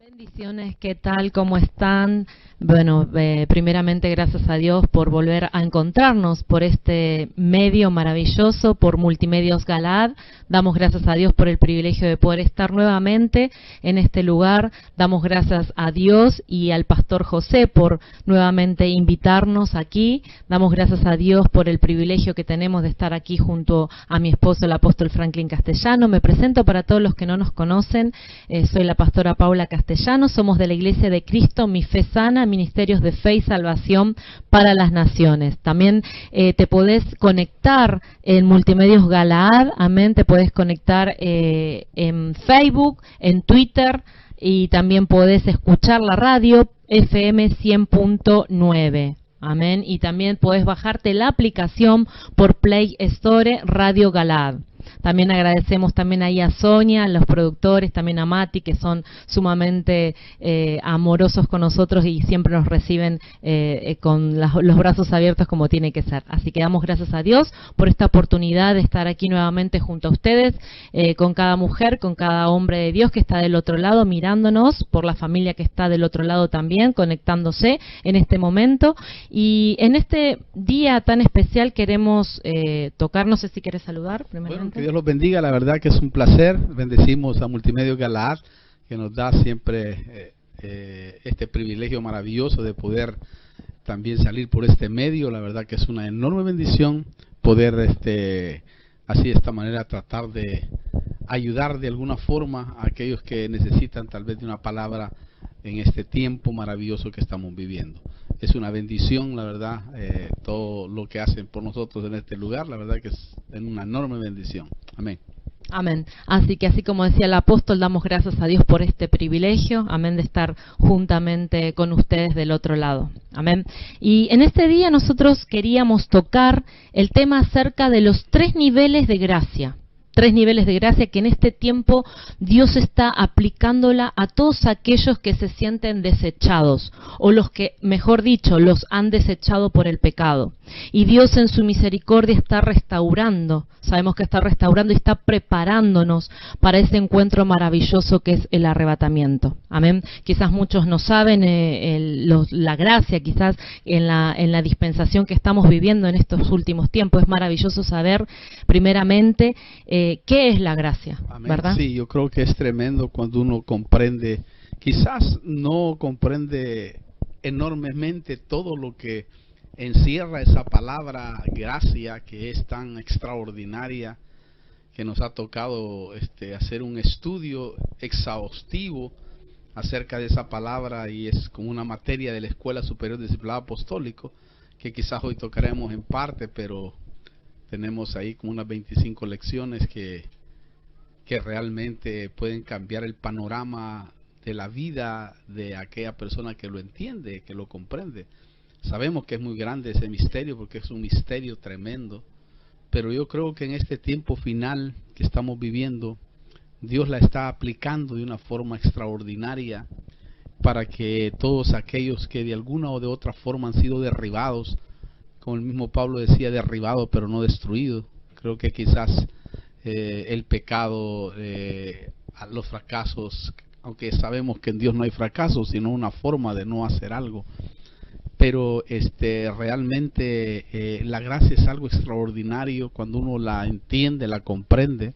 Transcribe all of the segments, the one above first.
Bendiciones, ¿qué tal? ¿Cómo están? Bueno, primeramente gracias a Dios por volver a encontrarnos por este medio maravilloso, por Multimedios Galaad. Damos gracias a Dios por el privilegio de poder estar nuevamente en este lugar. Damos gracias a Dios y al pastor José por nuevamente invitarnos aquí. Damos gracias a Dios por el privilegio que tenemos de estar aquí junto a mi esposo, el apóstol Franklin Castellano. Me presento para todos los que no nos conocen. Soy la pastora Paula Castellano. Somos de la Iglesia de Cristo, Mi Fe Sana, Ministerios de Fe y Salvación para las Naciones. También te podés conectar en Multimedios Galaad, amén, te podés conectar en Facebook, en Twitter, y también podés escuchar la radio FM 100.9. Amén, y también podés bajarte la aplicación por Play Store Radio Galaad. También agradecemos también ahí a Sonia, a los productores, también a Mati, que son sumamente amorosos con nosotros y siempre nos reciben con los brazos abiertos como tiene que ser. Así que damos gracias a Dios por esta oportunidad de estar aquí nuevamente junto a ustedes, con cada mujer, con cada hombre de Dios que está del otro lado mirándonos, por la familia que está del otro lado también, conectándose en este momento. Y en este día tan especial queremos tocar, no sé si quieres saludar primeramente. Bueno, que Dios los bendiga, la verdad que es un placer. Bendecimos a Multimedios Galaad, que nos da siempre este privilegio maravilloso de poder también salir por este medio. La verdad que es una enorme bendición poder así de esta manera tratar de ayudar de alguna forma a aquellos que necesitan tal vez de una palabra en este tiempo maravilloso que estamos viviendo. Es una bendición, la verdad, todo lo que hacen por nosotros en este lugar, la verdad que es una enorme bendición. Amén. Amén. Así que así como decía el apóstol, damos gracias a Dios por este privilegio, amén, de estar juntamente con ustedes del otro lado. Amén. Y en este día nosotros queríamos tocar el tema acerca de los 3 niveles de gracia. 3 niveles de gracia que en este tiempo Dios está aplicándola a todos aquellos que se sienten desechados, o los que, mejor dicho, los han desechado por el pecado. Y Dios en su misericordia está restaurando, sabemos que está restaurando y está preparándonos para ese encuentro maravilloso que es el arrebatamiento. Amén. Quizás muchos no saben la gracia, quizás en la dispensación que estamos viviendo en estos últimos tiempos. Es maravilloso saber, primeramente, ¿qué es la gracia? Amén. ¿Verdad? Sí, yo creo que es tremendo cuando uno comprende, quizás no comprende enormemente todo lo que encierra esa palabra gracia, que es tan extraordinaria, que nos ha tocado hacer un estudio exhaustivo acerca de esa palabra, y es como una materia de la Escuela Superior de Discipulado Apostólico, que quizás hoy tocaremos en parte, pero tenemos ahí como unas 25 lecciones que realmente pueden cambiar el panorama de la vida de aquella persona que lo entiende, que lo comprende. Sabemos que es muy grande ese misterio, porque es un misterio tremendo, pero yo creo que en este tiempo final que estamos viviendo, Dios la está aplicando de una forma extraordinaria para que todos aquellos que de alguna o de otra forma han sido derribados, como el mismo Pablo decía, derribado pero no destruido. Creo que quizás el pecado, los fracasos, aunque sabemos que en Dios no hay fracasos, sino una forma de no hacer algo, pero realmente la gracia es algo extraordinario cuando uno la entiende, la comprende,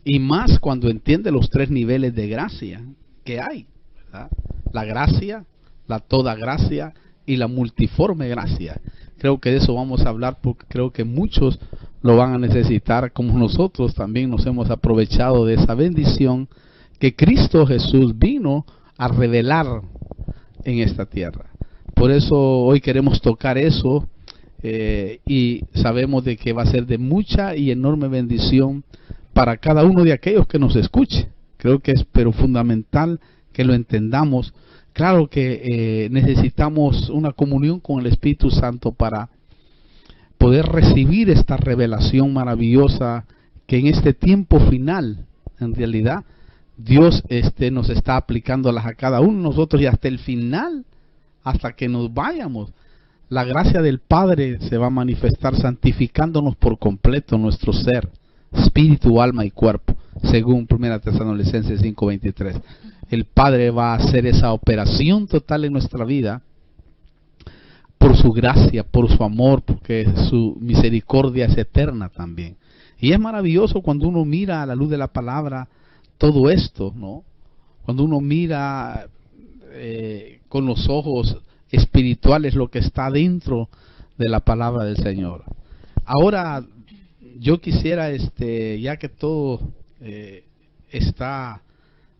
y más cuando entiende los 3 niveles de gracia que hay, ¿verdad? La gracia, la toda gracia y la multiforme gracia. Creo que de eso vamos a hablar, porque creo que muchos lo van a necesitar, como nosotros también nos hemos aprovechado de esa bendición que Cristo Jesús vino a revelar en esta tierra. Por eso hoy queremos tocar eso, y sabemos de que va a ser de mucha y enorme bendición para cada uno de aquellos que nos escuche. Creo que es pero fundamental que lo entendamos. Claro que necesitamos una comunión con el Espíritu Santo para poder recibir esta revelación maravillosa que en este tiempo final, en realidad, Dios nos está aplicándolas a cada uno de nosotros, y hasta el final, hasta que nos vayamos, la gracia del Padre se va a manifestar santificándonos por completo nuestro ser, espíritu, alma y cuerpo. según 1 Tesalonicenses 5:23. El Padre va a hacer esa operación total en nuestra vida por su gracia, por su amor, porque su misericordia es eterna también. Y es maravilloso cuando uno mira a la luz de la palabra todo esto, ¿no? Cuando uno mira con los ojos espirituales lo que está dentro de la palabra del Señor. Ahora, yo quisiera, ya que todo está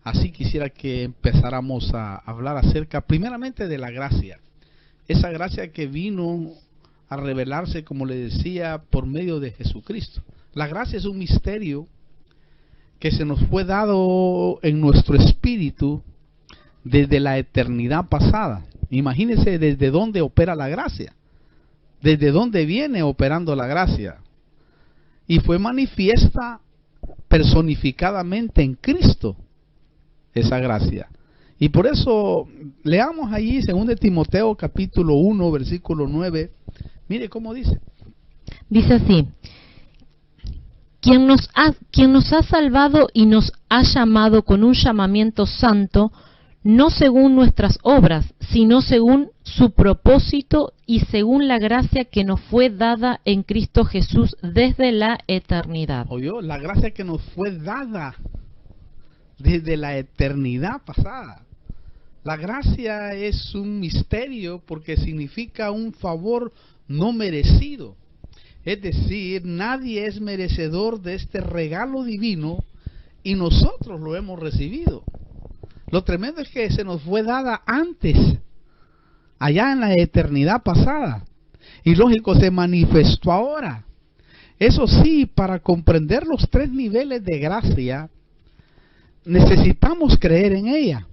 así, quisiera que empezáramos a hablar acerca primeramente de la gracia. Esa gracia que vino a revelarse, como le decía, por medio de Jesucristo. La gracia es un misterio que se nos fue dado en nuestro espíritu desde la eternidad pasada. Imagínense desde dónde opera la gracia, desde dónde viene operando la gracia. Y fue manifiesta personificadamente en Cristo esa gracia. Y por eso leamos allí 2 Timoteo capítulo 1 versículo 9. Mire cómo dice. Dice así: quien nos ha salvado y nos ha llamado con un llamamiento santo, no según nuestras obras, sino según su propósito y según la gracia que nos fue dada en Cristo Jesús desde la eternidad. Oyó, la gracia que nos fue dada desde la eternidad pasada. La gracia es un misterio porque significa un favor no merecido. Es decir, nadie es merecedor de este regalo divino y nosotros lo hemos recibido. Lo tremendo es que se nos fue dada antes, allá en la eternidad pasada. Y lógico, se manifestó ahora. Eso sí, para comprender los 3 niveles de gracia, necesitamos creer en ella.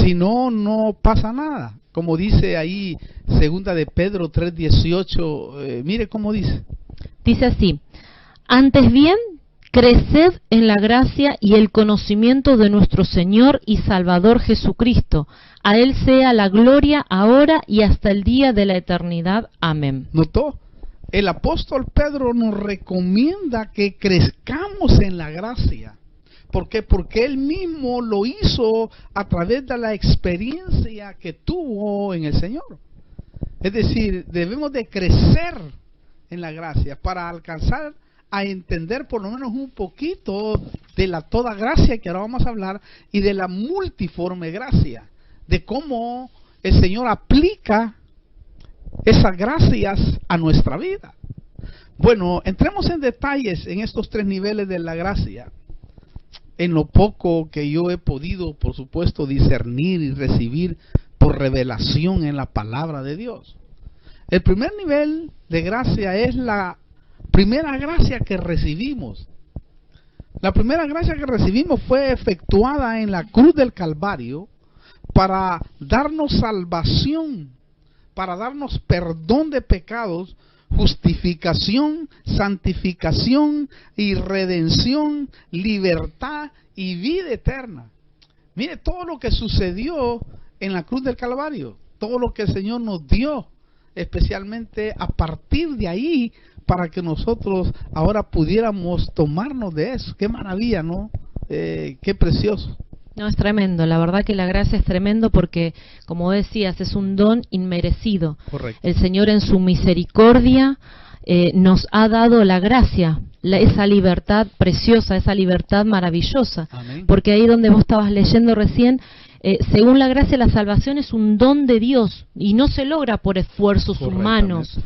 Si no, no pasa nada. Como dice ahí 2 de Pedro 3:18, mire cómo dice. Dice así: antes bien, creced en la gracia y el conocimiento de nuestro Señor y Salvador Jesucristo. A Él sea la gloria ahora y hasta el día de la eternidad. Amén. ¿Notó? El apóstol Pedro nos recomienda que crezcamos en la gracia. ¿Por qué? Porque él mismo lo hizo a través de la experiencia que tuvo en el Señor. Es decir, debemos de crecer en la gracia para alcanzar a entender por lo menos un poquito de la toda gracia que ahora vamos a hablar y de la multiforme gracia, de cómo el Señor aplica esas gracias a nuestra vida. Bueno, entremos en detalles en estos 3 niveles de la gracia. En lo poco que yo he podido, por supuesto, discernir y recibir por revelación en la palabra de Dios. El primer nivel de gracia es la primera gracia que recibimos. La primera gracia que recibimos fue efectuada en la cruz del Calvario para darnos salvación, para darnos perdón de pecados, justificación, santificación y redención, libertad y vida eterna. Mire todo lo que sucedió en la cruz del Calvario, todo lo que el Señor nos dio, especialmente a partir de ahí, para que nosotros ahora pudiéramos tomarnos de eso. Qué maravilla, ¿no? Qué precioso. No, es tremendo, la verdad que la gracia es tremendo porque, como decías, es un don inmerecido. Correcto. El Señor en su misericordia nos ha dado la gracia, esa libertad preciosa, esa libertad maravillosa. Amén. Porque ahí donde vos estabas leyendo recién, según la gracia, la salvación es un don de Dios y no se logra por esfuerzos humanos,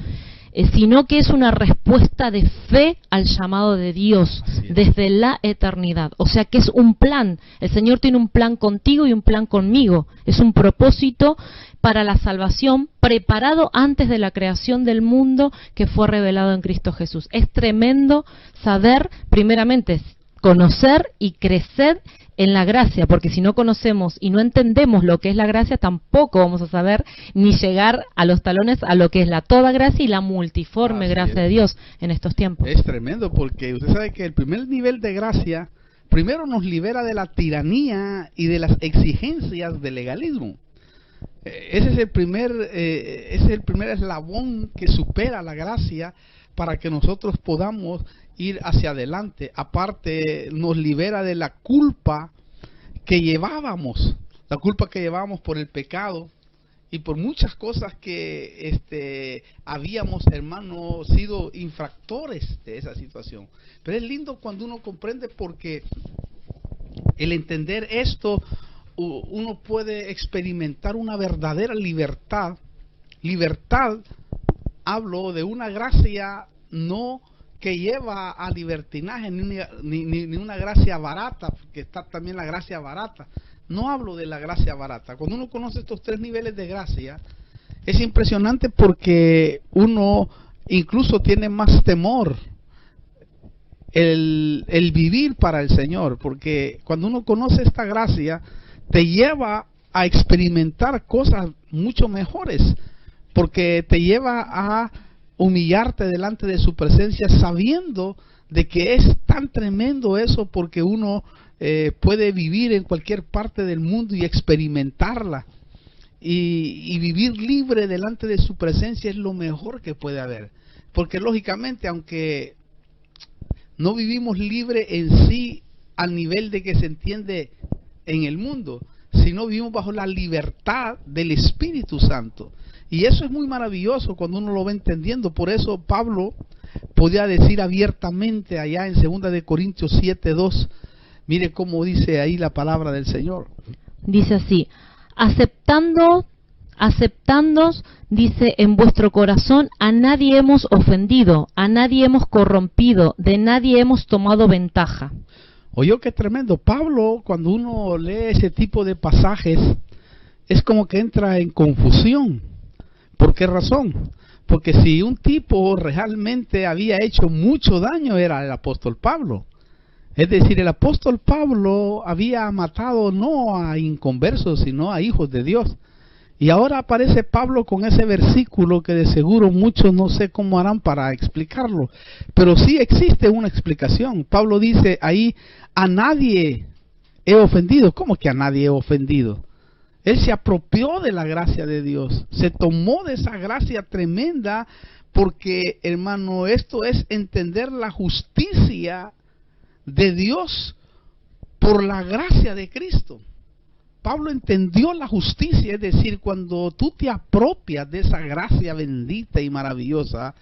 sino que es una respuesta de fe al llamado de Dios desde la eternidad. O sea que es un plan. El Señor tiene un plan contigo y un plan conmigo. Es un propósito para la salvación preparado antes de la creación del mundo, que fue revelado en Cristo Jesús. Es tremendo saber, primeramente, conocer y crecer en la gracia, porque si no conocemos y no entendemos lo que es la gracia, tampoco vamos a saber ni llegar a los talones a lo que es la toda gracia y la multiforme gracia de Dios en estos tiempos. Es tremendo, porque usted sabe que el primer nivel de gracia primero nos libera de la tiranía y de las exigencias del legalismo. Ese es el primer eslabón que supera la gracia para que nosotros podamos ir hacia adelante. Aparte, nos libera de la culpa que llevábamos, por el pecado y por muchas cosas que habíamos, hermanos, sido infractores de esa situación. Pero es lindo cuando uno comprende, porque el entender esto, uno puede experimentar una verdadera libertad. Libertad, hablo de una gracia no que lleva a libertinaje, ni una gracia barata, porque está también la gracia barata. No hablo de la gracia barata. Cuando uno conoce estos tres niveles de gracia, es impresionante, porque uno incluso tiene más temor el vivir para el Señor, porque cuando uno conoce esta gracia, te lleva a experimentar cosas mucho mejores, porque te lleva a humillarte delante de su presencia, sabiendo de que es tan tremendo eso, porque uno puede vivir en cualquier parte del mundo y experimentarla, y vivir libre delante de su presencia es lo mejor que puede haber, porque lógicamente, aunque no vivimos libre en sí al nivel de que se entiende en el mundo, sino vivimos bajo la libertad del Espíritu Santo. Y eso es muy maravilloso cuando uno lo va entendiendo. Por eso Pablo podía decir abiertamente allá en 2 de Corintios 7:2, mire cómo dice ahí la palabra del Señor. Dice así: aceptándoos, dice, en vuestro corazón, a nadie hemos ofendido, a nadie hemos corrompido, de nadie hemos tomado ventaja. Oye, qué tremendo. Pablo, cuando uno lee ese tipo de pasajes, es como que entra en confusión. ¿Por qué razón? Porque si un tipo realmente había hecho mucho daño, era el apóstol Pablo. Es decir, el apóstol Pablo había matado no a inconversos, sino a hijos de Dios. Y ahora aparece Pablo con ese versículo que de seguro muchos no sé cómo harán para explicarlo, pero sí existe una explicación. Pablo dice ahí: a nadie he ofendido. ¿Cómo que a nadie he ofendido? Él se apropió de la gracia de Dios, se tomó de esa gracia tremenda, porque, hermano, esto es entender la justicia de Dios por la gracia de Cristo. Pablo entendió la justicia, es decir, cuando tú te apropias de esa gracia bendita y maravillosa,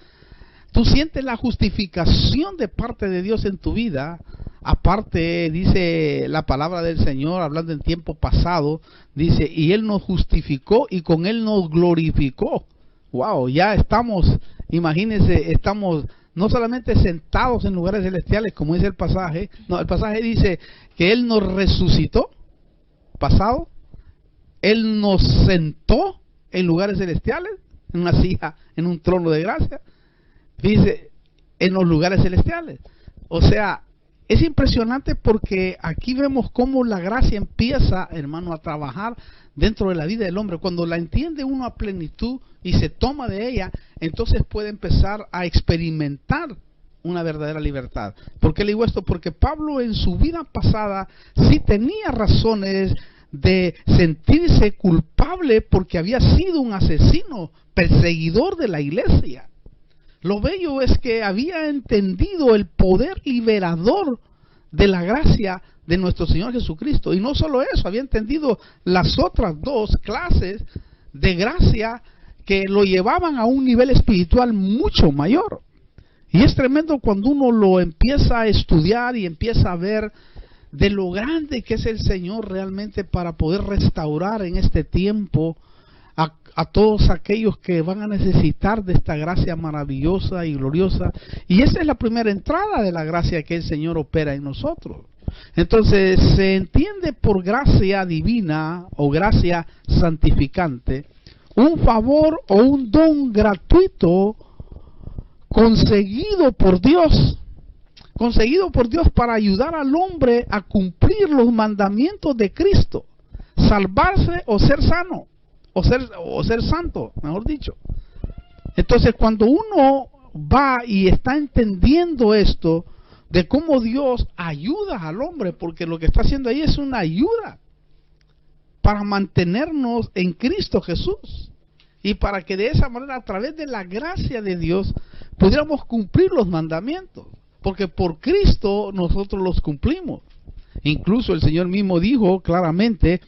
tú sientes la justificación de parte de Dios en tu vida. Aparte, dice la palabra del Señor, hablando en tiempo pasado, dice: y Él nos justificó y con Él nos glorificó. Wow, ya estamos, imagínense, estamos no solamente sentados en lugares celestiales, como dice el pasaje. No, el pasaje dice que Él nos resucitó, pasado. Él nos sentó en lugares celestiales, en una silla, en un trono de gracia. Dice, en los lugares celestiales. O sea, es impresionante, porque aquí vemos cómo la gracia empieza, hermano, a trabajar dentro de la vida del hombre. Cuando la entiende uno a plenitud y se toma de ella, entonces puede empezar a experimentar una verdadera libertad. ¿Por qué le digo esto? Porque Pablo en su vida pasada sí tenía razones de sentirse culpable, porque había sido un asesino, perseguidor de la iglesia. Lo bello es que había entendido el poder liberador de la gracia de nuestro Señor Jesucristo. Y no solo eso, había entendido las otras dos clases de gracia que lo llevaban a un nivel espiritual mucho mayor. Y es tremendo cuando uno lo empieza a estudiar y empieza a ver de lo grande que es el Señor realmente para poder restaurar en este tiempo a todos aquellos que van a necesitar de esta gracia maravillosa y gloriosa. Y esa es la primera entrada de la gracia que el Señor opera en nosotros. Entonces se entiende por gracia divina o gracia santificante un favor o un don gratuito conseguido por Dios para ayudar al hombre a cumplir los mandamientos de Cristo, salvarse o ser sano, o ser santo, mejor dicho. Entonces, cuando uno va y está entendiendo esto, de cómo Dios ayuda al hombre, porque lo que está haciendo ahí es una ayuda para mantenernos en Cristo Jesús. Y para que de esa manera, a través de la gracia de Dios, pudiéramos cumplir los mandamientos. Porque por Cristo nosotros los cumplimos. Incluso el Señor mismo dijo claramente,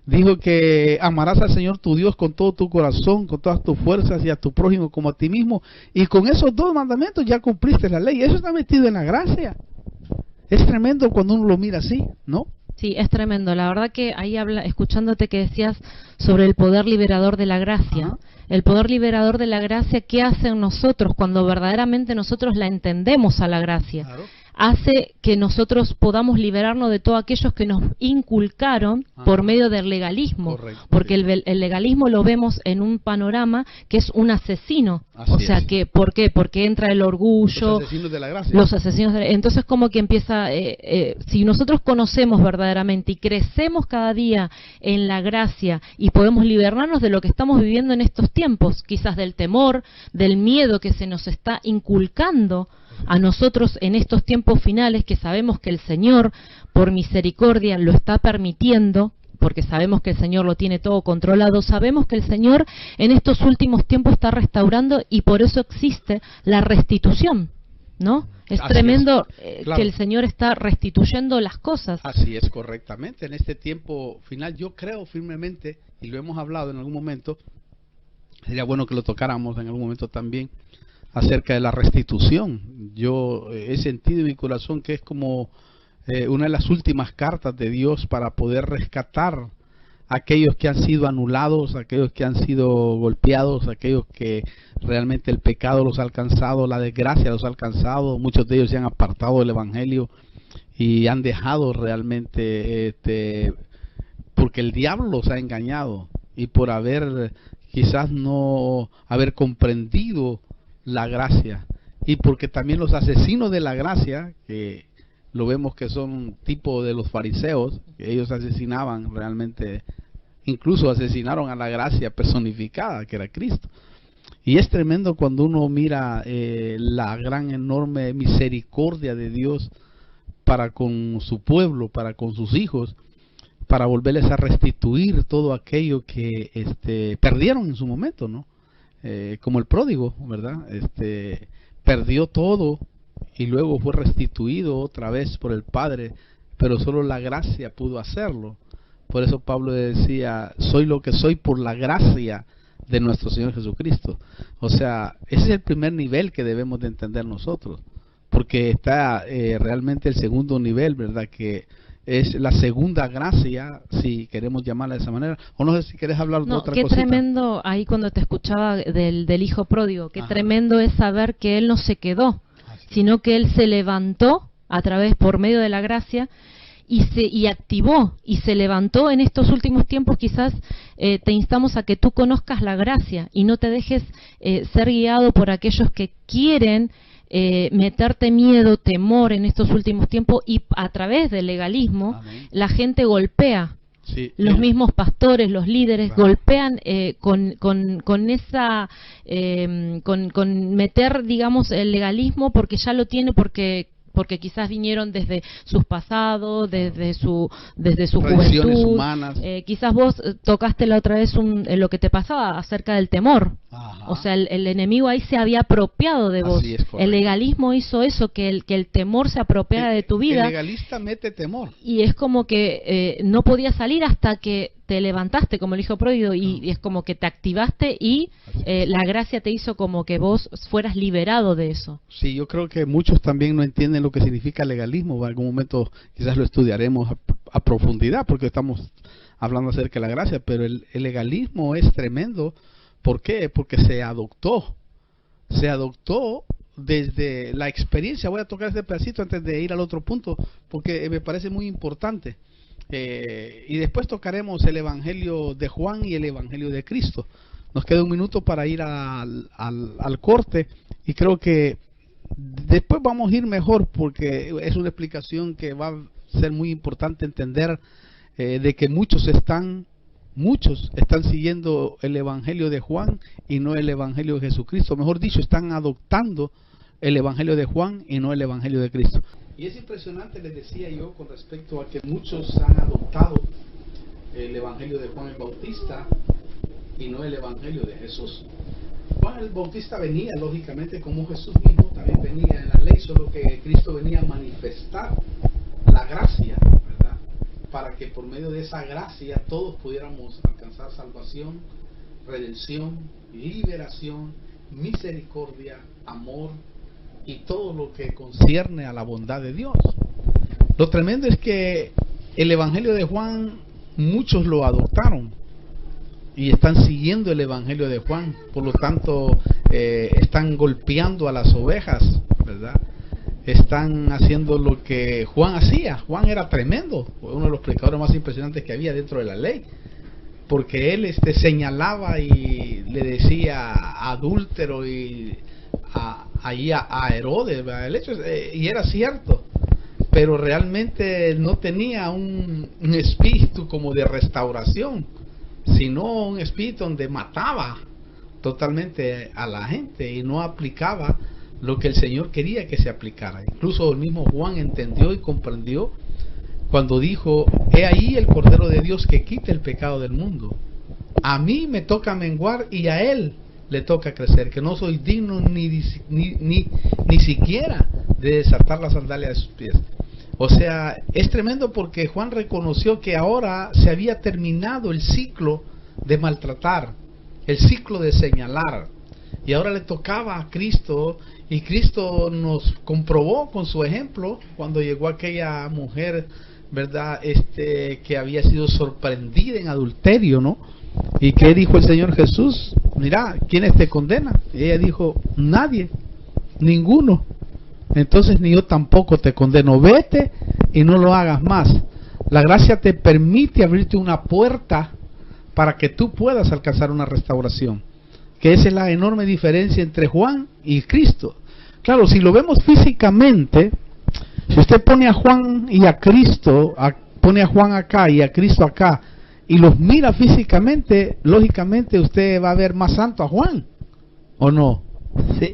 dijo que amarás al Señor tu Dios con todo tu corazón, con todas tus fuerzas y a tu prójimo como a ti mismo. Y con esos dos mandamientos ya cumpliste la ley. Eso está metido en la gracia. Es tremendo cuando uno lo mira así, ¿no? Sí, es tremendo. La verdad que ahí escuchándote que decías sobre el poder liberador de la gracia. Ajá. El poder liberador de la gracia, ¿qué hace en nosotros cuando verdaderamente nosotros la entendemos a la gracia? Claro. Hace que nosotros podamos liberarnos de todos aquellos que nos inculcaron por medio del legalismo. Correcto, porque sí. el legalismo lo vemos en un panorama que es un asesino. Así o sea, es. que ¿por qué? Porque entra el orgullo. Los asesinos de la gracia. Los asesinos entonces como que empieza si nosotros conocemos verdaderamente y crecemos cada día en la gracia y podemos liberarnos de lo que estamos viviendo en estos tiempos, quizás del temor, del miedo que se nos está inculcando a nosotros en estos tiempos finales, que sabemos que el Señor por misericordia lo está permitiendo, porque sabemos que el Señor lo tiene todo controlado, sabemos que el Señor en estos últimos tiempos está restaurando y por eso existe la restitución, ¿no? Es Así tremendo claro. que el Señor está restituyendo las cosas. Así es, correctamente. En este tiempo final yo creo firmemente, y lo hemos hablado en algún momento, sería bueno que lo tocáramos en algún momento también, acerca de la restitución. Yo he sentido en mi corazón que es como una de las últimas cartas de Dios para poder rescatar a aquellos que han sido anulados, aquellos que han sido golpeados, aquellos que realmente el pecado los ha alcanzado, la desgracia los ha alcanzado. Muchos de ellos se han apartado del Evangelio y han dejado realmente, porque el diablo los ha engañado y por haber quizás no haber comprendido la gracia, y porque también los asesinos de la gracia, que lo vemos que son tipo de los fariseos, que ellos asesinaban realmente, incluso asesinaron a la gracia personificada que era Cristo. Y es tremendo cuando uno mira la gran enorme misericordia de Dios para con su pueblo, para con sus hijos, para volverles a restituir todo aquello que perdieron en su momento, ¿no? Como el pródigo, ¿verdad? Perdió todo y luego fue restituido otra vez por el Padre, pero solo la gracia pudo hacerlo. Por eso Pablo decía, soy lo que soy por la gracia de nuestro Señor Jesucristo. O sea, ese es el primer nivel que debemos de entender nosotros, porque está realmente el segundo nivel, ¿verdad? Que es la segunda gracia, si queremos llamarla de esa manera. O no sé si quieres hablar de otra qué cosita. Tremendo, ahí cuando te escuchaba del hijo pródigo, qué Ajá. Tremendo es saber que él no se quedó, sino que él se levantó a través, por medio de la gracia, y activó, y se levantó en estos últimos tiempos. Quizás te instamos a que tú conozcas la gracia y no te dejes ser guiado por aquellos que quieren meterte miedo, temor en estos últimos tiempos, y a través del legalismo. Amén. La gente golpea. Sí. Los mismos pastores, los líderes, claro, golpean con esa con meter, digamos, el legalismo, porque ya lo tiene, porque quizás vinieron desde sus pasados, desde su juventud humanas. Quizás vos tocaste la otra vez lo que te pasaba acerca del temor. Ajá. O sea, el enemigo ahí se había apropiado de vos. El legalismo hizo eso, que el temor se apropiara de tu vida. El legalista mete temor. Y es como que no podías salir hasta que te levantaste, como el hijo pródigo, y es como que te activaste y la gracia te hizo como que vos fueras liberado de eso. Sí, yo creo que muchos también no entienden lo que significa legalismo. En algún momento quizás lo estudiaremos a profundidad, porque estamos hablando acerca de la gracia, pero el legalismo es tremendo. ¿Por qué? Porque se adoptó desde la experiencia. Voy a tocar este pedacito antes de ir al otro punto, porque me parece muy importante. Y después tocaremos el Evangelio de Juan y el Evangelio de Cristo. Nos queda un minuto para ir al corte, y creo que después vamos a ir mejor, porque es una explicación que va a ser muy importante entender, de que muchos están siguiendo el Evangelio de Juan y no el Evangelio de Jesucristo. Mejor dicho, están adoptando el Evangelio de Juan y no el Evangelio de Cristo. Y es impresionante, les decía yo, con respecto a que muchos han adoptado el Evangelio de Juan el Bautista y no el Evangelio de Jesús. Juan el Bautista venía, lógicamente, como Jesús mismo también venía en la ley, solo que Cristo venía a manifestar la gracia, ¿verdad? Para que por medio de esa gracia todos pudiéramos alcanzar salvación, redención, liberación, misericordia, amor y todo lo que concierne a la bondad de Dios. Lo tremendo es que el Evangelio de Juan muchos lo adoptaron y están siguiendo el Evangelio de Juan, por lo tanto están golpeando a las ovejas, ¿verdad? Están haciendo lo que Juan hacía. Juan era tremendo, uno de los predicadores más impresionantes que había dentro de la ley, porque él señalaba y le decía adúltero y a Herodes, el hecho y era cierto, pero realmente no tenía un espíritu como de restauración, sino un espíritu donde mataba totalmente a la gente y no aplicaba lo que el Señor quería que se aplicara. Incluso el mismo Juan entendió y comprendió cuando dijo: he ahí el Cordero de Dios que quita el pecado del mundo. A mí me toca menguar y a él le toca crecer, que no soy digno ni siquiera de desatar las sandalias de sus pies. O sea, es tremendo porque Juan reconoció que ahora se había terminado el ciclo de maltratar, el ciclo de señalar, y ahora le tocaba a Cristo, y Cristo nos comprobó con su ejemplo cuando llegó aquella mujer, ¿verdad? Que había sido sorprendida en adulterio, ¿no? ¿Y qué dijo el Señor Jesús? Mira, ¿quiénes te condenan? Y ella dijo: nadie, ninguno. Entonces ni yo tampoco te condeno. Vete y no lo hagas más. La gracia te permite abrirte una puerta para que tú puedas alcanzar una restauración. Que esa es la enorme diferencia entre Juan y Cristo. Claro, si lo vemos físicamente, si usted pone a Juan y a Cristo, pone a Juan acá y a Cristo acá, y los mira físicamente, lógicamente usted va a ver más santo a Juan, ¿o no? Sí,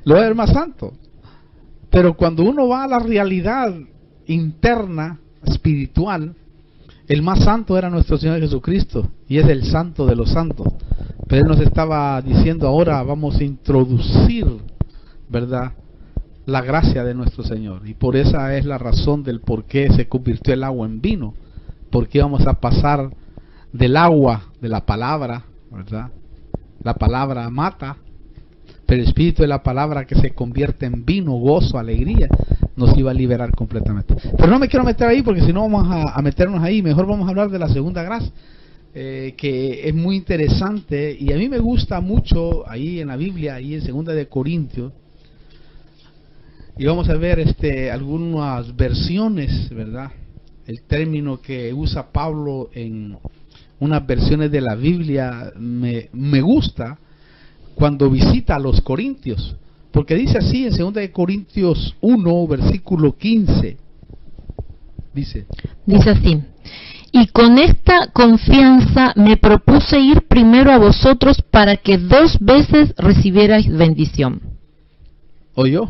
lo va a ver más santo. Pero cuando uno va a la realidad interna, espiritual, el más santo era nuestro Señor Jesucristo, y es el santo de los santos. Pero Él nos estaba diciendo: ahora vamos a introducir, ¿verdad?, la gracia de nuestro Señor. Y por esa es la razón del por qué se convirtió el agua en vino, porque vamos a pasar del agua de la palabra, ¿verdad? La palabra mata, pero el espíritu de la palabra que se convierte en vino, gozo, alegría, nos iba a liberar completamente. Pero no me quiero meter ahí porque si no vamos a meternos ahí. Mejor vamos a hablar de la segunda gracia, que es muy interesante y a mí me gusta mucho ahí en la Biblia, ahí en 2 de Corintios. Y vamos a ver algunas versiones, ¿verdad? El término que usa Pablo en unas versiones de la Biblia me gusta cuando visita a los corintios, porque dice así en 2 de Corintios 1, versículo 15. Dice así: y con esta confianza me propuse ir primero a vosotros para que 2 veces recibierais bendición. ¿Oyó?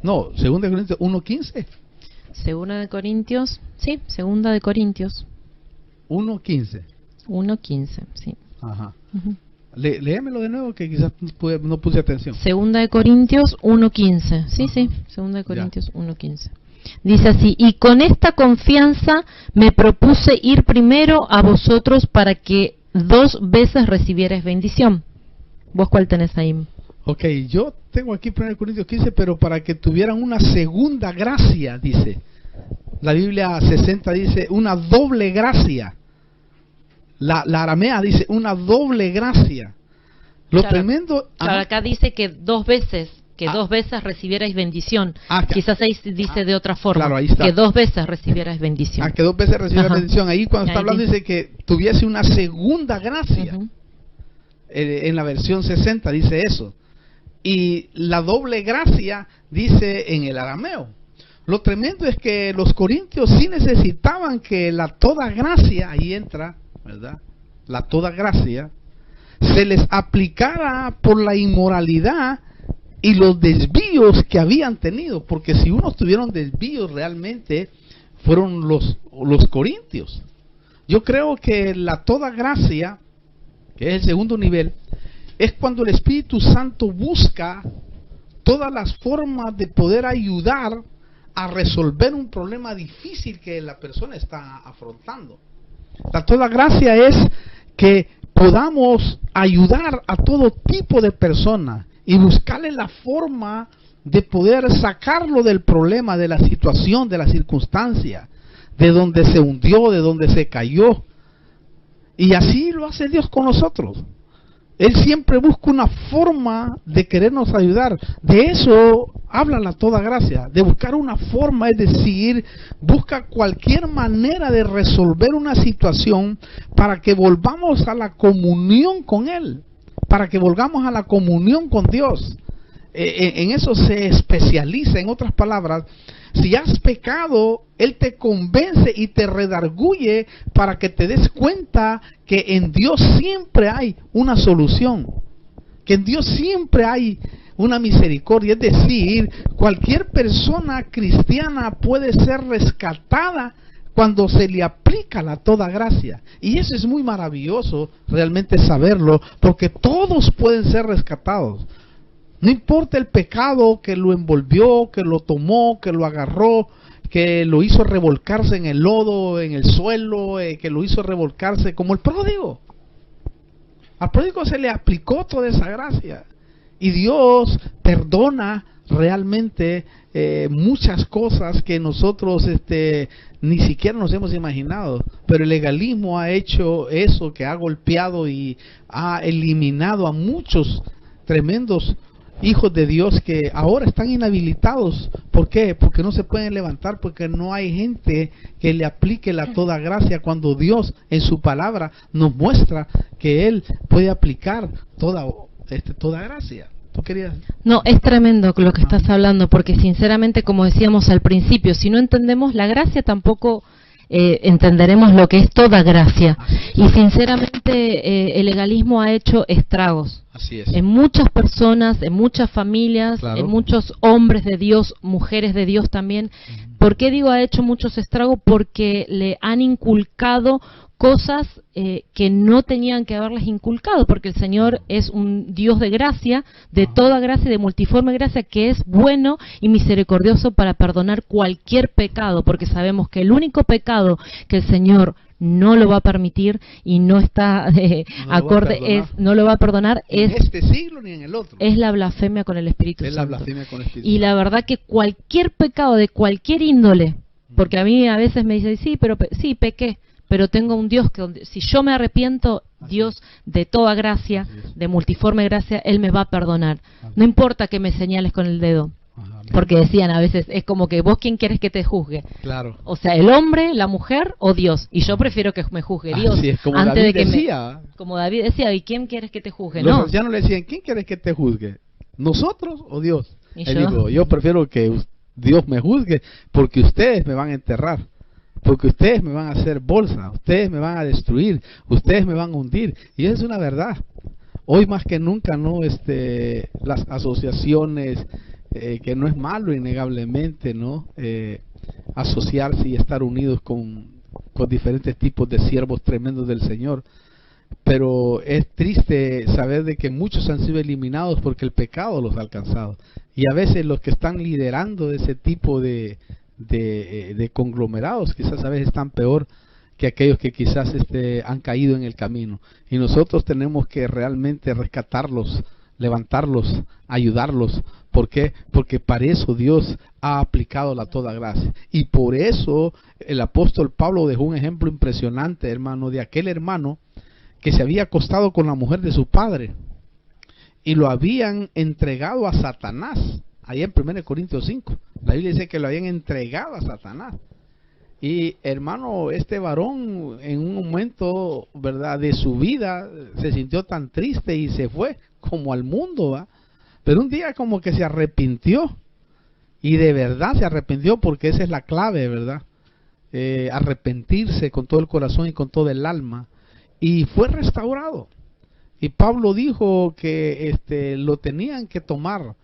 No, 2 de Corintios 1:15. 2 de Corintios, sí, 2 de Corintios 1:15. 1:15, sí. Ajá. Léemelo de nuevo que quizás no puse atención. 2 de Corintios 1:15. Sí, Ajá. sí, 2 de Corintios 1:15. Dice así: y con esta confianza me propuse ir primero a vosotros para que 2 veces recibierais bendición. ¿Vos cuál tenés ahí? Ok, yo tengo aquí 1 Corintios 15, pero para que tuvieran una segunda gracia, dice. La Biblia 60 dice una doble gracia. La aramea dice una doble gracia. Lo claro, tremendo... Claro, acá dice que 2 veces, que 2 veces recibierais bendición. Quizás ahí dice de otra forma, claro, ahí está. que 2 veces recibierais bendición. Que 2 veces recibierais bendición. Ahí cuando está Ahí hablando dice que tuviese una segunda gracia. En la versión 60 dice eso. Y la doble gracia dice en el arameo. Lo tremendo es que los corintios sí necesitaban que la toda gracia, ahí entra, ¿verdad?, la toda gracia, se les aplicara por la inmoralidad y los desvíos que habían tenido, porque si unos tuvieron desvíos realmente fueron los corintios. Yo creo que la toda gracia, que es el segundo nivel, es cuando el Espíritu Santo busca todas las formas de poder ayudar a resolver un problema difícil que la persona está afrontando. La toda gracia es que podamos ayudar a todo tipo de personas y buscarle la forma de poder sacarlo del problema, de la situación, de la circunstancia, de donde se hundió, de donde se cayó. Y así lo hace Dios con nosotros. Él siempre busca una forma de querernos ayudar. De eso habla la toda gracia, de buscar una forma, es decir, busca cualquier manera de resolver una situación para que volvamos a la comunión con Él, para que volvamos a la comunión con Dios. En eso se especializa. En otras palabras, si has pecado, Él te convence y te redarguye para que te des cuenta que en Dios siempre hay una solución, que en Dios siempre hay una misericordia. Es decir, cualquier persona cristiana puede ser rescatada cuando se le aplica la toda gracia. Y eso es muy maravilloso realmente saberlo, porque todos pueden ser rescatados. No importa el pecado que lo envolvió, que lo tomó, que lo agarró, que lo hizo revolcarse en el lodo, en el suelo, que lo hizo revolcarse como el pródigo. Al pródigo se le aplicó toda esa gracia. Y Dios perdona realmente muchas cosas que nosotros ni siquiera nos hemos imaginado. Pero el legalismo ha hecho eso, que ha golpeado y ha eliminado a muchos tremendos hijos de Dios que ahora están inhabilitados. ¿Por qué? Porque no se pueden levantar, porque no hay gente que le aplique la toda gracia, cuando Dios en su palabra nos muestra que Él puede aplicar toda gracia. ¿Tú querías? No, es tremendo lo que estás hablando, porque sinceramente, como decíamos al principio, si no entendemos la gracia, tampoco entenderemos lo que es toda gracia. Y sinceramente el legalismo ha hecho estragos. Así es. En muchas personas, en muchas familias, Claro. en muchos hombres de Dios, mujeres de Dios también. ¿Por qué digo ha hecho muchos estragos? Porque le han inculcado cosas que no tenían que haberles inculcado, porque el Señor es un Dios de gracia, de toda gracia, de multiforme gracia, que es bueno y misericordioso para perdonar cualquier pecado, porque sabemos que el único pecado que el Señor no lo va a permitir y no está acorde, no lo va a perdonar, en este siglo ni en el otro. Es la blasfemia con el Espíritu Es Santo. la blasfemia con el Espíritu Y Santo. la verdad que cualquier pecado de cualquier índole, porque a mí a veces me dicen, sí, pero sí, pequé, pero tengo un Dios que si yo me arrepiento, Dios de toda gracia, de multiforme gracia, Él me va a perdonar. No importa que me señales con el dedo. Porque decían a veces, es como que vos quién quieres que te juzgue. Claro. O sea, el hombre, la mujer o Dios. Y yo prefiero que me juzgue Dios. Así es, como antes David de que decía. como David decía, ¿y quién quieres que te juzgue? Los No. ancianos le decían, ¿quién quieres que te juzgue? ¿Nosotros o Dios? ¿Y Él yo? dijo, yo prefiero que Dios me juzgue, porque ustedes me van a enterrar, porque ustedes me van a hacer bolsa, ustedes me van a destruir, ustedes me van a hundir. Y eso es una verdad. Hoy más que nunca, ¿no? Las asociaciones, que no es malo innegablemente, ¿no? Asociarse y estar unidos con diferentes tipos de siervos tremendos del Señor. Pero es triste saber de que muchos han sido eliminados porque el pecado los ha alcanzado. Y a veces los que están liderando ese tipo de conglomerados quizás a veces están peor que aquellos que quizás han caído en el camino. Y nosotros tenemos que realmente rescatarlos, levantarlos, ayudarlos. ¿Por qué? Porque para eso Dios ha aplicado la toda gracia. Y por eso el apóstol Pablo dejó un ejemplo impresionante, hermano, de aquel hermano que se había acostado con la mujer de su padre y lo habían entregado a Satanás. Ahí en 1 Corintios 5, la Biblia dice que lo habían entregado a Satanás. Y hermano, este varón en un momento, ¿verdad?, de su vida se sintió tan triste y se fue como al mundo, ¿va? Pero un día como que se arrepintió, y de verdad se arrepintió, porque esa es la clave, ¿verdad? Arrepentirse con todo el corazón y con todo el alma, y fue restaurado. Y Pablo dijo que lo tenían que tomar,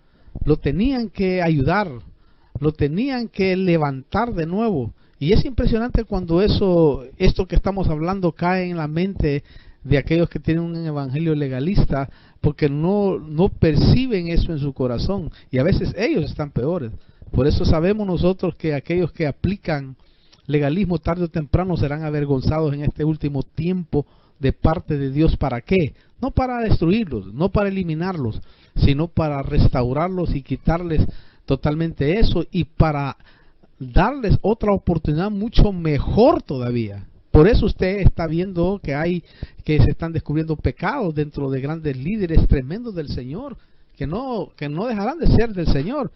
lo tenían que ayudar, lo tenían que levantar de nuevo. Y es impresionante cuando esto que estamos hablando cae en la mente de aquellos que tienen un evangelio legalista, porque no perciben eso en su corazón, y a veces ellos están peores. Por eso sabemos nosotros que aquellos que aplican legalismo tarde o temprano serán avergonzados en este último tiempo de parte de Dios. ¿Para qué? No para destruirlos, no para eliminarlos, sino para restaurarlos y quitarles totalmente eso, y para darles otra oportunidad mucho mejor todavía. Por eso usted está viendo que se están descubriendo pecados dentro de grandes líderes tremendos del Señor, que no dejarán de ser del Señor.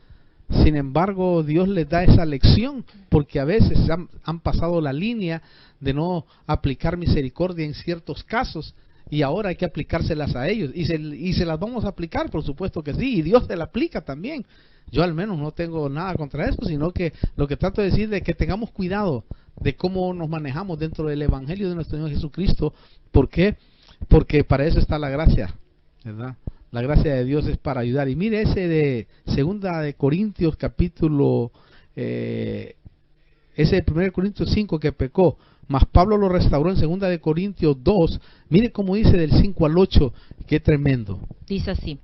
Sin embargo, Dios les da esa lección, porque a veces han pasado la línea de no aplicar misericordia en ciertos casos, y ahora hay que aplicárselas a ellos, y se las vamos a aplicar, por supuesto que sí, y Dios se la aplica también. Yo al menos no tengo nada contra eso, sino que lo que trato de decir es que tengamos cuidado de cómo nos manejamos dentro del Evangelio de nuestro Señor Jesucristo. ¿Por qué? Porque para eso está la gracia, ¿verdad? La gracia de Dios es para ayudar. Y mire ese de Segunda de Corintios capítulo, ese de 1 Corintios 5 que pecó, mas Pablo lo restauró en Segunda de Corintios 2. Mire cómo dice del 5 al 8, qué tremendo. Dice así: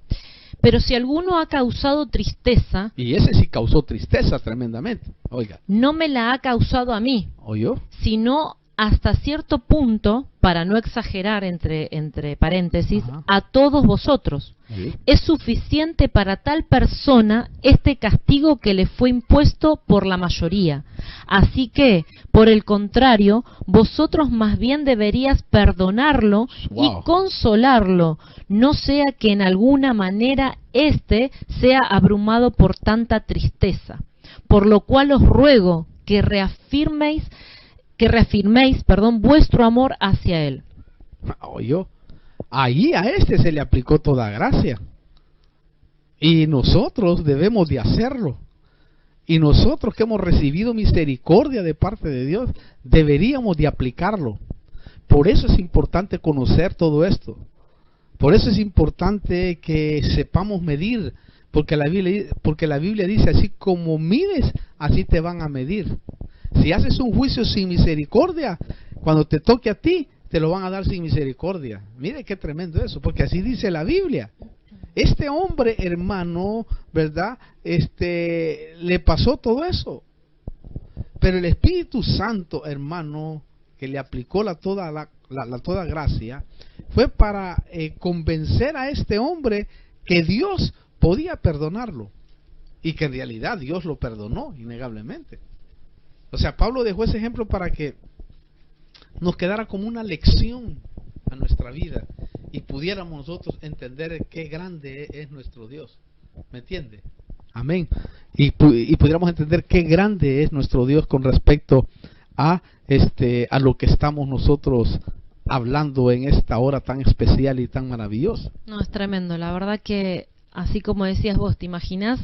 pero si alguno ha causado tristeza, y ese sí causó tristeza tremendamente, oiga, no me la ha causado a mí, ¿oyó? Sino hasta cierto punto, para no exagerar entre paréntesis, Ajá. a todos vosotros. ¿Sí? Es suficiente para tal persona este castigo que le fue impuesto por la mayoría. Así que, por el contrario, vosotros más bien deberíais perdonarlo Wow. y consolarlo, no sea que en alguna manera éste sea abrumado por tanta tristeza. Por lo cual os ruego que reafirméis, vuestro amor hacia él. ¿Oyó? Ahí a este se le aplicó toda gracia, y nosotros debemos de hacerlo. Y nosotros que hemos recibido misericordia de parte de Dios, deberíamos de aplicarlo. Por eso es importante conocer todo esto. Por eso es importante que sepamos medir, porque la Biblia dice: así como mides, así te van a medir. Si haces un juicio sin misericordia, cuando te toque a ti, te lo van a dar sin misericordia. Mire qué tremendo eso, porque así dice la Biblia. Este hombre, hermano, ¿verdad? Le pasó todo eso. Pero el Espíritu Santo, hermano, que le aplicó toda gracia, fue para convencer a este hombre que Dios podía perdonarlo, y que en realidad Dios lo perdonó, innegablemente. O sea, Pablo dejó ese ejemplo para que nos quedara como una lección a nuestra vida, y pudiéramos nosotros entender qué grande es nuestro Dios. ¿Me entiende? Amén. Y pudiéramos entender qué grande es nuestro Dios con respecto a lo que estamos nosotros hablando en esta hora tan especial y tan maravillosa. No, es tremendo. La verdad que, así como decías vos, ¿te imaginás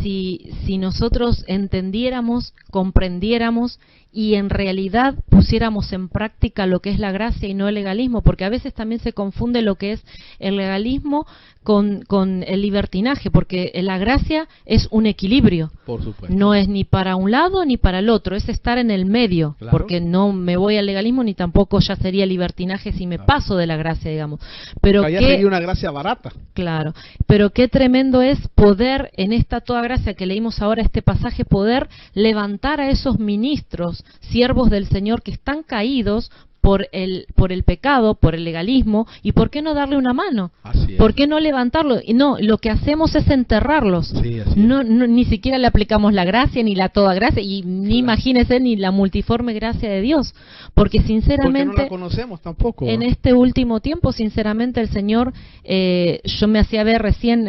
si nosotros entendiéramos, comprendiéramos y en realidad pusiéramos en práctica lo que es la gracia y no el legalismo? Porque a veces también se confunde lo que es el legalismo con el libertinaje, porque la gracia es un equilibrio. Por supuesto. No es ni para un lado ni para el otro, es estar en el medio. Claro. Porque no me voy al legalismo, ni tampoco ya sería libertinaje si me paso de la gracia, digamos. Pero allá sería una gracia barata. Claro, pero qué tremendo es poder, en esta toda gracia que leímos ahora, este pasaje, poder levantar a esos ministros, siervos del Señor que están caídos por el pecado, por el legalismo, y ¿por qué no darle una mano? Así es. ¿Por qué no levantarlo? Y no, lo que hacemos es enterrarlos. Sí, así no, ni siquiera le aplicamos la gracia, ni la toda gracia, y ni imagínese ni la multiforme gracia de Dios, porque sinceramente porque no la conocemos tampoco. En este último tiempo, sinceramente, el Señor, yo me hacía ver recién,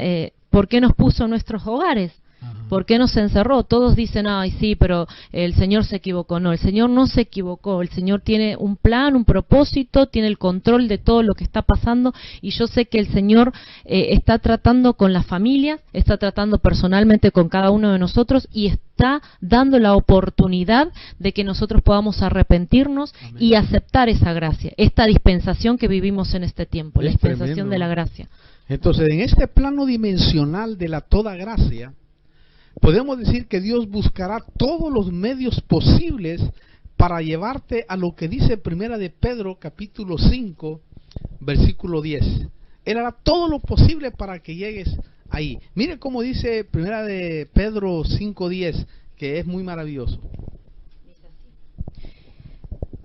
¿por qué nos puso en nuestros hogares? ¿Por qué nos encerró? Todos dicen: ay, sí, pero el Señor se equivocó. No, el Señor no se equivocó. El Señor tiene un plan, un propósito, tiene el control de todo lo que está pasando, y yo sé que el Señor está tratando con las familias, está tratando personalmente con cada uno de nosotros, y está dando la oportunidad de que nosotros podamos arrepentirnos. Amén. Y aceptar esa gracia, esta dispensación que vivimos en este tiempo, la dispensación tremendo de la gracia. Entonces, en este plano dimensional de la toda gracia, podemos decir que Dios buscará todos los medios posibles para llevarte a lo que dice Primera de Pedro, capítulo 5, versículo 10. Él hará todo lo posible para que llegues ahí. Mire cómo dice Primera de Pedro 5:10, que es muy maravilloso.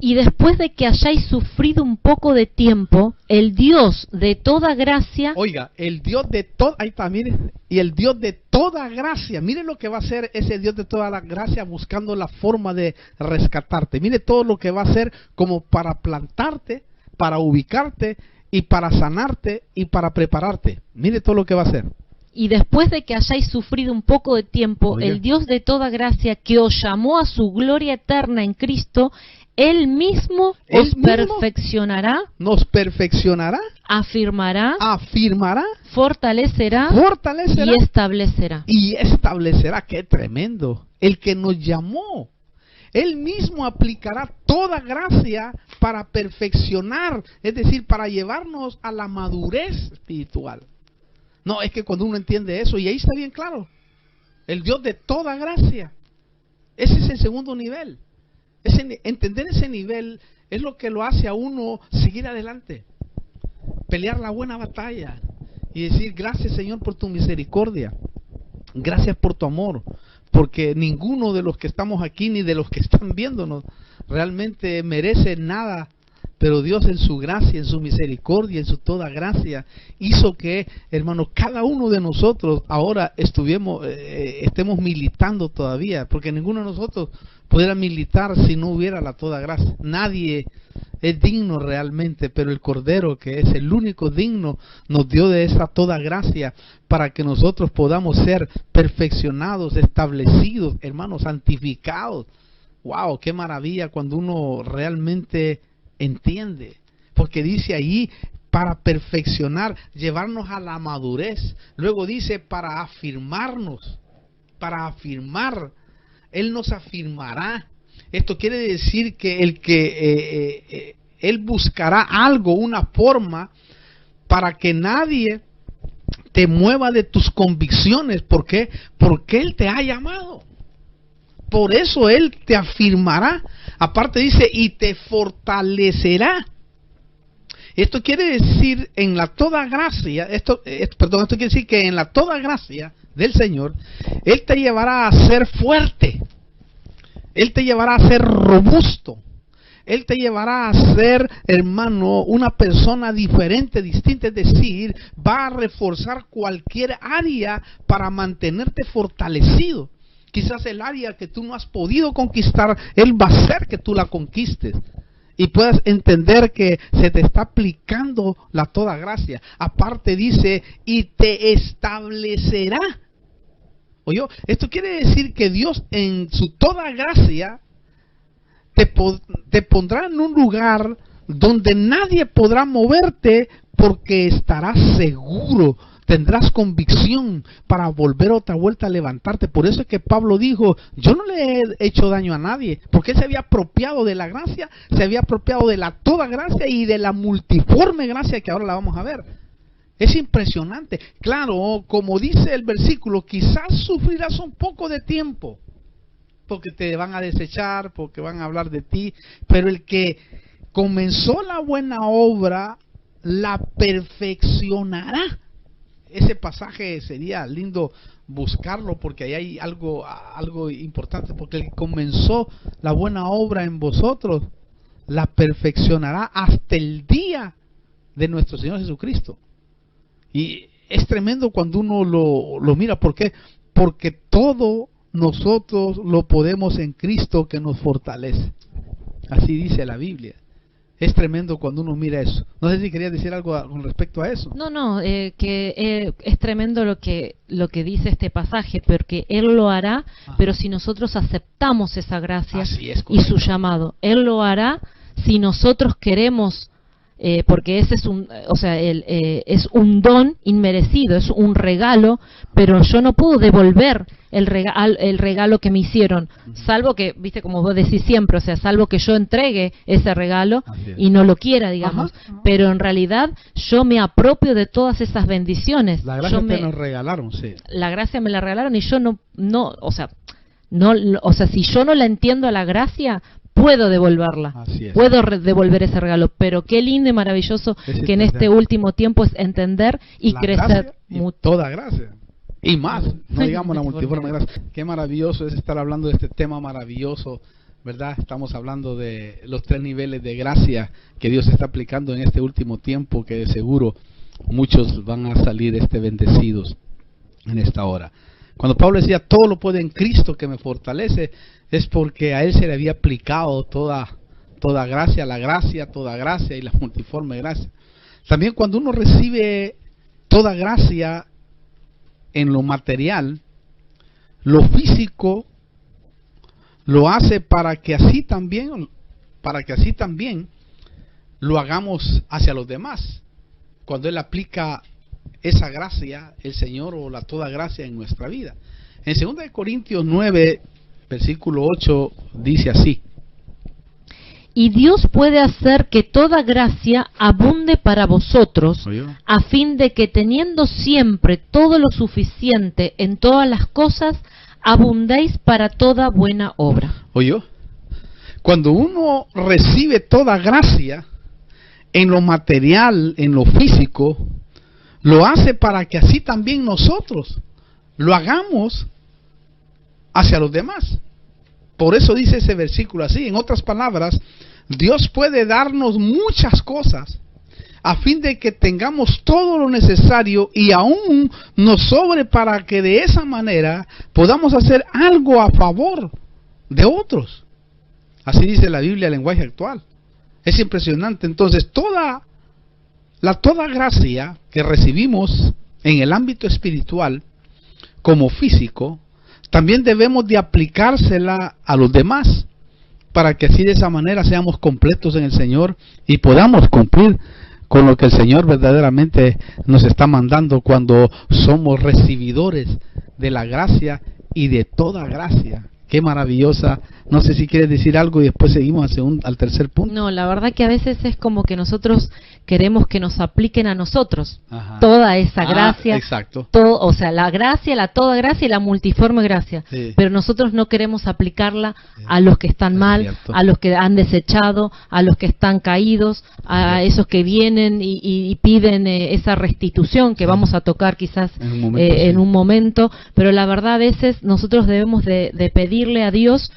Y después de que hayáis sufrido un poco de tiempo, el Dios de toda gracia... Oiga, el Dios de toda... Ahí está, mire. Y el Dios de toda gracia. Mire lo que va a hacer ese Dios de toda la gracia buscando la forma de rescatarte. Mire todo lo que va a hacer como para plantarte, para ubicarte y para sanarte y para prepararte. Mire todo lo que va a hacer. Y después de que hayáis sufrido un poco de tiempo, Oiga, el Dios de toda gracia que os llamó a su gloria eterna en Cristo, Él mismo os perfeccionará, nos perfeccionará, afirmará, fortalecerá y establecerá. ¡Qué tremendo! El que nos llamó, Él mismo aplicará toda gracia para perfeccionar, es decir, para llevarnos a la madurez espiritual. No, es que cuando uno entiende eso, y ahí está bien claro, el Dios de toda gracia, ese es el segundo nivel. Entender ese nivel es lo que lo hace a uno seguir adelante, pelear la buena batalla y decir: gracias, Señor, por tu misericordia, gracias por tu amor, porque ninguno de los que estamos aquí ni de los que están viéndonos realmente merece nada, pero Dios en su gracia, en su misericordia, en su toda gracia, hizo que, hermano, cada uno de nosotros ahora estemos militando todavía, porque ninguno de nosotros pudiera militar si no hubiera la toda gracia. Nadie es digno realmente, pero el Cordero, que es el único digno, nos dio de esa toda gracia para que nosotros podamos ser perfeccionados, establecidos, hermanos, santificados. ¡Wow! ¡Qué maravilla cuando uno realmente entiende! Porque dice ahí, para perfeccionar, llevarnos a la madurez. Luego dice, para afirmarnos, para afirmar. Él nos afirmará. Esto quiere decir que Él buscará algo, una forma, para que nadie te mueva de tus convicciones. ¿Por qué? Porque Él te ha llamado. Por eso Él te afirmará. Aparte dice, y te fortalecerá. Esto quiere decir, en la toda gracia, esto quiere decir que en la toda gracia del Señor, Él te llevará a ser fuerte, Él te llevará a ser robusto, Él te llevará a ser, hermano, una persona diferente, distinta, es decir, va a reforzar cualquier área para mantenerte fortalecido. Quizás el área que tú no has podido conquistar, Él va a hacer que tú la conquistes. Y puedas entender que se te está aplicando la toda gracia. Aparte dice, y te establecerá. Oye, esto quiere decir que Dios en su toda gracia te pondrá en un lugar donde nadie podrá moverte, porque estarás seguro. Tendrás convicción para volver otra vuelta a levantarte. Por eso es que Pablo dijo, yo no le he hecho daño a nadie, porque él se había apropiado de la gracia, se había apropiado de la toda gracia y de la multiforme gracia, que ahora la vamos a ver. Es impresionante. Claro, como dice el versículo, quizás sufrirás un poco de tiempo, porque te van a desechar, porque van a hablar de ti, pero el que comenzó la buena obra la perfeccionará. Ese pasaje sería lindo buscarlo, porque ahí hay algo importante, porque el que comenzó la buena obra en vosotros la perfeccionará hasta el día de nuestro Señor Jesucristo. Y es tremendo cuando uno lo mira. ¿Por qué? Porque todo nosotros lo podemos en Cristo que nos fortalece. Así dice la Biblia. Es tremendo cuando uno mira eso. No sé si querías decir algo con respecto a eso. No, que es tremendo lo que dice este pasaje, porque Él lo hará, pero si nosotros aceptamos esa gracia y su llamado. Él lo hará si nosotros queremos, porque ese es es un don inmerecido, es un regalo, pero yo no puedo devolver el regalo que me hicieron, salvo que, viste, como vos decís siempre, o sea, salvo que yo entregue ese regalo y no lo quiera, digamos, pero en realidad yo me apropio de todas esas bendiciones. La gracia te nos regalaron, sí. La gracia me la regalaron y yo o sea, si yo no la entiendo a la gracia, puedo devolverla, puedo devolver ese regalo, pero qué lindo y maravilloso que en este último tiempo es entender y crecer mucho. Toda gracia. Y más, no digamos la multiforme gracia. Qué maravilloso es estar hablando de este tema maravilloso, ¿verdad? Estamos hablando de los 3 niveles de gracia que Dios está aplicando en este último tiempo, que de seguro muchos van a salir bendecidos en esta hora. Cuando Pablo decía, todo lo puedo en Cristo que me fortalece, es porque a él se le había aplicado toda gracia, toda gracia y la multiforme gracia. También cuando uno recibe toda gracia en lo material, lo físico lo hace para que así también lo hagamos hacia los demás. Cuando él aplica esa gracia, el Señor, o la toda gracia en nuestra vida. En 2 Corintios 9, versículo 8, dice así: y Dios puede hacer que toda gracia abunde para vosotros, a fin de que teniendo siempre todo lo suficiente en todas las cosas, abundéis para toda buena obra. ¿Oyó? Cuando uno recibe toda gracia en lo material, en lo físico, lo hace para que así también nosotros lo hagamos hacia los demás. Por eso dice ese versículo así. En otras palabras, Dios puede darnos muchas cosas a fin de que tengamos todo lo necesario y aún nos sobre, para que de esa manera podamos hacer algo a favor de otros. Así dice la Biblia, el lenguaje actual. Es impresionante. Entonces, toda gracia que recibimos en el ámbito espiritual como físico, también debemos de aplicársela a los demás, para que así de esa manera seamos completos en el Señor y podamos cumplir con lo que el Señor verdaderamente nos está mandando cuando somos recibidores de la gracia y de toda gracia. Qué maravillosa. No sé si quieres decir algo y después seguimos al tercer punto. No, la verdad que a veces es como que nosotros queremos que nos apliquen a nosotros toda esa gracia, exacto. O sea, la gracia, la toda gracia y la multiforme gracia, pero nosotros no queremos aplicarla a los que están mal, a los que han desechado, a los que están caídos, a esos que vienen y piden esa restitución que vamos a tocar quizás en un momento, pero la verdad a veces nosotros debemos de pedirle a Dios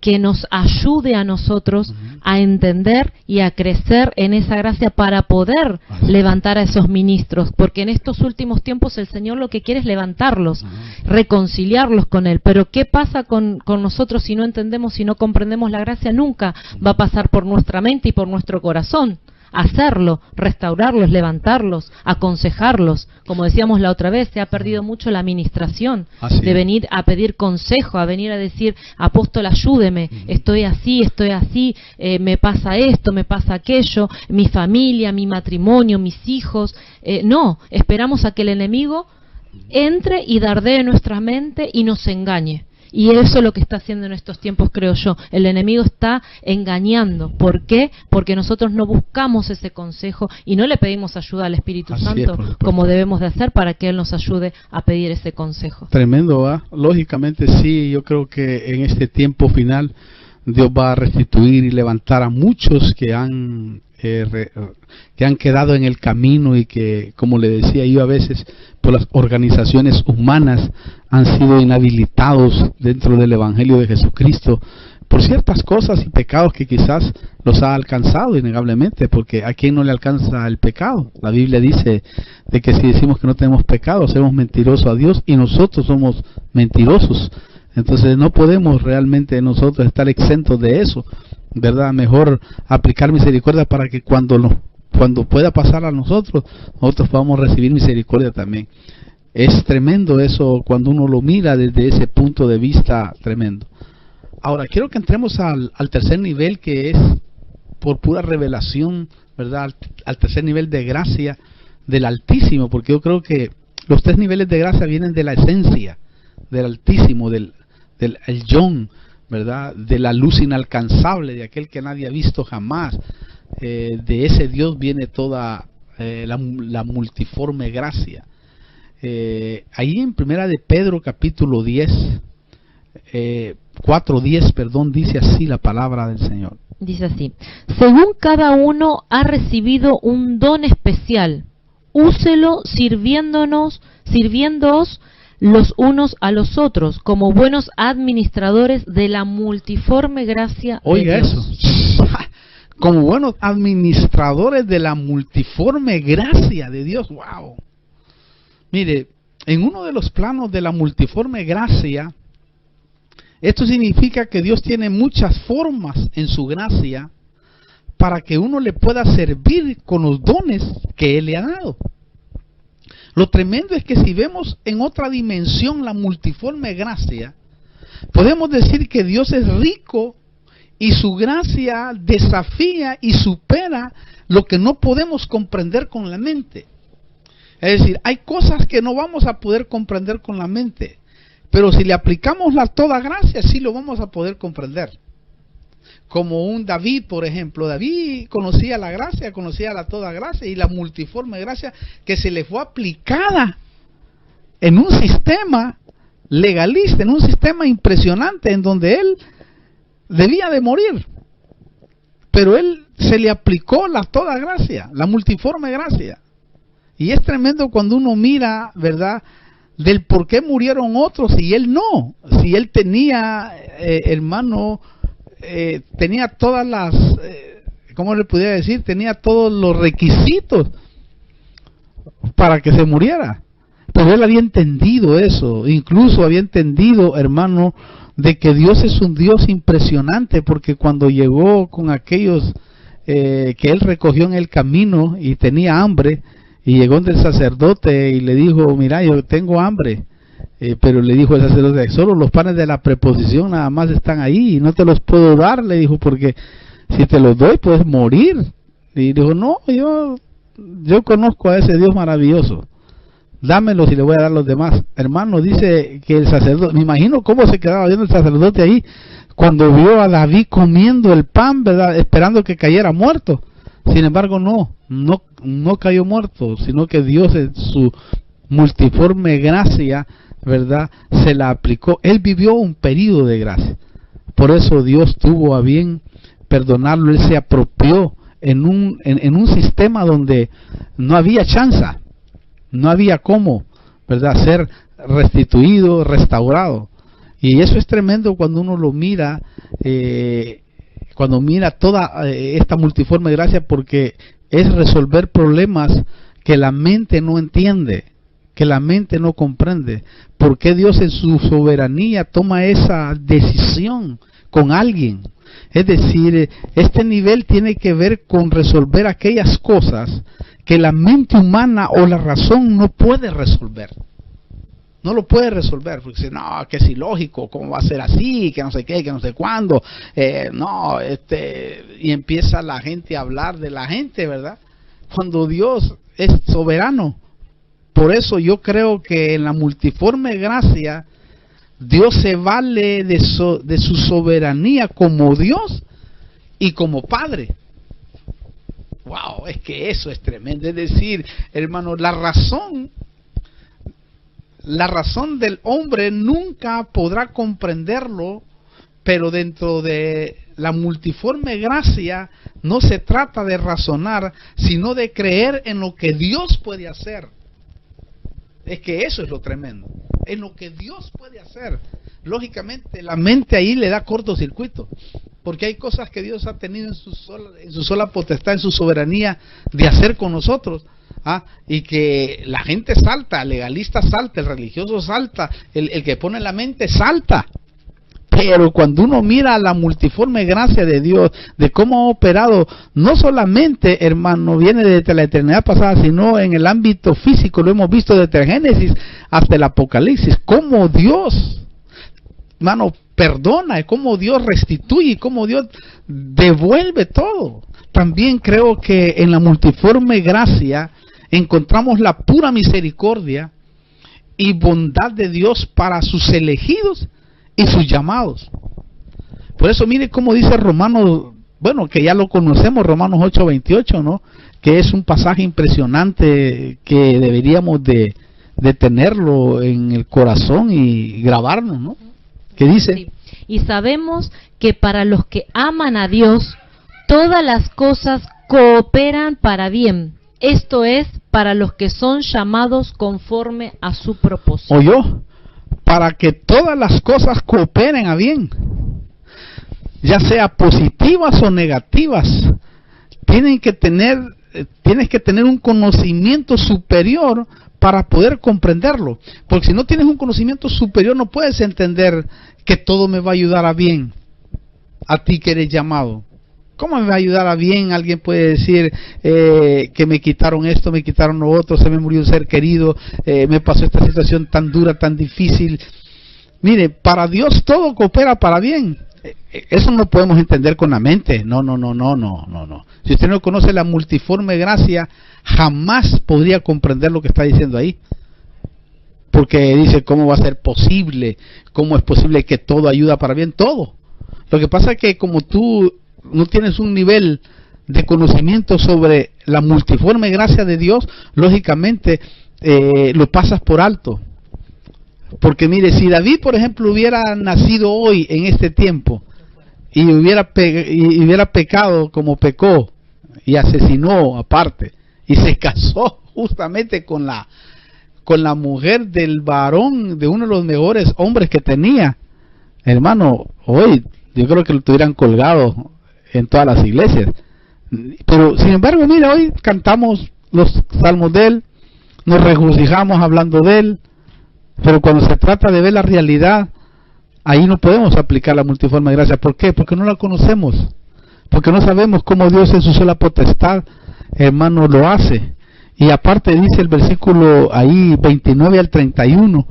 que nos ayude a nosotros a entender y a crecer en esa gracia para poder levantar a esos ministros, porque en estos últimos tiempos el Señor lo que quiere es levantarlos, reconciliarlos con Él. Pero ¿qué pasa con nosotros si no entendemos, si no comprendemos la gracia? Nunca va a pasar por nuestra mente y por nuestro corazón hacerlo, restaurarlos, levantarlos, aconsejarlos. Como decíamos la otra vez, se ha perdido mucho la administración, de venir a pedir consejo, a venir a decir, apóstol, ayúdeme, estoy así, me pasa esto, me pasa aquello, mi familia, mi matrimonio, mis hijos. No, esperamos a que el enemigo entre y dardee en nuestra mente y nos engañe. Y eso es lo que está haciendo en estos tiempos, creo yo. El enemigo está engañando. ¿Por qué? Porque nosotros no buscamos ese consejo y no le pedimos ayuda al Espíritu Santo como debemos de hacer para que Él nos ayude a pedir ese consejo. Tremendo, ¿va? Lógicamente sí, yo creo que en este tiempo final Dios va a restituir y levantar a muchos que han quedado en el camino y que, como le decía yo, a veces por las organizaciones humanas han sido inhabilitados dentro del Evangelio de Jesucristo por ciertas cosas y pecados que quizás los ha alcanzado innegablemente, porque ¿a quién no le alcanza el pecado? La Biblia dice de que si decimos que no tenemos pecado, hacemos mentiroso a Dios y nosotros somos mentirosos. Entonces no podemos realmente nosotros estar exentos de eso, ¿verdad? Mejor aplicar misericordia para que cuando pueda pasar a nosotros podamos recibir misericordia también. Es tremendo eso cuando uno lo mira desde ese punto de vista, tremendo. Ahora quiero que entremos al tercer nivel, que es por pura revelación, ¿verdad? Al tercer nivel de gracia del Altísimo, porque yo creo que los 3 niveles de gracia vienen de la esencia del Altísimo, del el John, ¿verdad? De la luz inalcanzable, de aquel que nadie ha visto jamás. De ese Dios viene toda la multiforme gracia. Ahí en Primera de Pedro capítulo 10, 4:10, perdón, dice así la palabra del Señor. Dice así: según cada uno ha recibido un don especial, úselo sirviéndoos los unos a los otros como buenos administradores de la multiforme gracia de Oiga Dios. eso, como buenos administradores de la multiforme gracia de Dios. Wow. Mire, en uno de los planos de la multiforme gracia, esto significa que Dios tiene muchas formas en su gracia para que uno le pueda servir con los dones que Él le ha dado. Lo tremendo es que si vemos en otra dimensión la multiforme gracia, podemos decir que Dios es rico y su gracia desafía y supera lo que no podemos comprender con la mente. Es decir, hay cosas que no vamos a poder comprender con la mente, pero si le aplicamos la toda gracia, sí lo vamos a poder comprender. Como un David, por ejemplo. David conocía la gracia, conocía la toda gracia y la multiforme gracia que se le fue aplicada en un sistema legalista, en un sistema impresionante en donde él debía de morir. Pero él se le aplicó la toda gracia, la multiforme gracia. Y es tremendo cuando uno mira, ¿verdad?, del por qué murieron otros y él no. Si él tenía, hermano, tenía todas las, ¿cómo le pudiera decir? Tenía todos los requisitos para que se muriera. Pero él había entendido eso, incluso había entendido, hermano, de que Dios es un Dios impresionante, porque cuando llegó con aquellos que él recogió en el camino y tenía hambre, y llegó donde el sacerdote y le dijo: mira, yo tengo hambre. Pero le dijo el sacerdote: solo los panes de la preposición nada más están ahí y no te los puedo dar, le dijo, porque si te los doy puedes morir. Y dijo: no, yo conozco a ese Dios maravilloso, dámelos y le voy a dar los demás. Hermano, dice que el sacerdote, me imagino cómo se quedaba viendo el sacerdote ahí cuando vio a David comiendo el pan, ¿verdad?, esperando que cayera muerto. Sin embargo, no cayó muerto, sino que Dios en su multiforme gracia, ¿verdad?, se la aplicó. Él vivió un periodo de gracia. Por eso Dios tuvo a bien perdonarlo. Él se apropió en un sistema donde no había chance, no había cómo, ¿verdad?, ser restituido, restaurado. Y eso es tremendo cuando uno lo mira, cuando mira toda esta multiforme gracia, porque es resolver problemas que la mente no entiende, que la mente no comprende. ¿Por qué Dios en su soberanía toma esa decisión con alguien? Es decir, este nivel tiene que ver con resolver aquellas cosas que la mente humana o la razón no puede resolver. No lo puede resolver, porque dice: no, que es ilógico, ¿cómo va a ser así? Que no sé qué, que no sé cuándo. Y empieza la gente a hablar de la gente, ¿verdad? Cuando Dios es soberano. Por eso yo creo que en la multiforme gracia, Dios se vale de su soberanía como Dios y como Padre. Wow, es que eso es tremendo. Es decir, hermano, la razón del hombre nunca podrá comprenderlo, pero dentro de la multiforme gracia no se trata de razonar, sino de creer en lo que Dios puede hacer. Es que eso es lo tremendo, en lo que Dios puede hacer. Lógicamente la mente ahí le da cortocircuito, porque hay cosas que Dios ha tenido en su sola potestad, en su soberanía de hacer con nosotros. Y que la gente salta, el legalista salta, el religioso salta, el que pone la mente salta. Pero cuando uno mira la multiforme gracia de Dios, de cómo ha operado, no solamente, hermano, viene desde la eternidad pasada, sino en el ámbito físico, lo hemos visto desde el Génesis hasta el Apocalipsis, cómo Dios, hermano, perdona, cómo Dios restituye, cómo Dios devuelve todo. También creo que en la multiforme gracia encontramos la pura misericordia y bondad de Dios para sus elegidos y sus llamados. Por eso mire cómo dice Romanos, bueno, que ya lo conocemos, Romanos 8:28, ¿no? Que es un pasaje impresionante que deberíamos de tenerlo en el corazón y grabarnos, ¿no? ¿Qué dice? Sí. Y sabemos que para los que aman a Dios, todas las cosas cooperan para bien. Esto es, para los que son llamados conforme a su propósito. ¿Oyó? Para que todas las cosas cooperen a bien, ya sea positivas o negativas, tienes que tener un conocimiento superior para poder comprenderlo. Porque si no tienes un conocimiento superior, no puedes entender que todo me va a ayudar a bien, a ti que eres llamado. ¿Cómo me va a ayudar a bien? Alguien puede decir que me quitaron esto, me quitaron lo otro, se me murió un ser querido, me pasó esta situación tan dura, tan difícil. Mire, para Dios todo coopera para bien. Eso no podemos entender con la mente. No. Si usted no conoce la multiforme gracia, jamás podría comprender lo que está diciendo ahí. Porque dice, ¿cómo va a ser posible? ¿Cómo es posible que todo ayuda para bien? Todo. Lo que pasa es que como tú no tienes un nivel de conocimiento sobre la multiforme gracia de Dios, lógicamente lo pasas por alto. Porque mire, si David, por ejemplo, hubiera nacido hoy en este tiempo y hubiera pecado como pecó y asesinó aparte y se casó justamente con la mujer del varón, de uno de los mejores hombres que tenía, hermano, hoy yo creo que lo tuvieran colgado en todas las iglesias. Pero sin embargo, mira, hoy cantamos los salmos de él, nos regocijamos hablando de él, pero cuando se trata de ver la realidad, ahí no podemos aplicar la multiforme gracia. ¿Por qué? Porque no la conocemos, porque no sabemos cómo Dios en su sola potestad, hermano, lo hace. Y aparte dice el versículo ahí 29 al 31,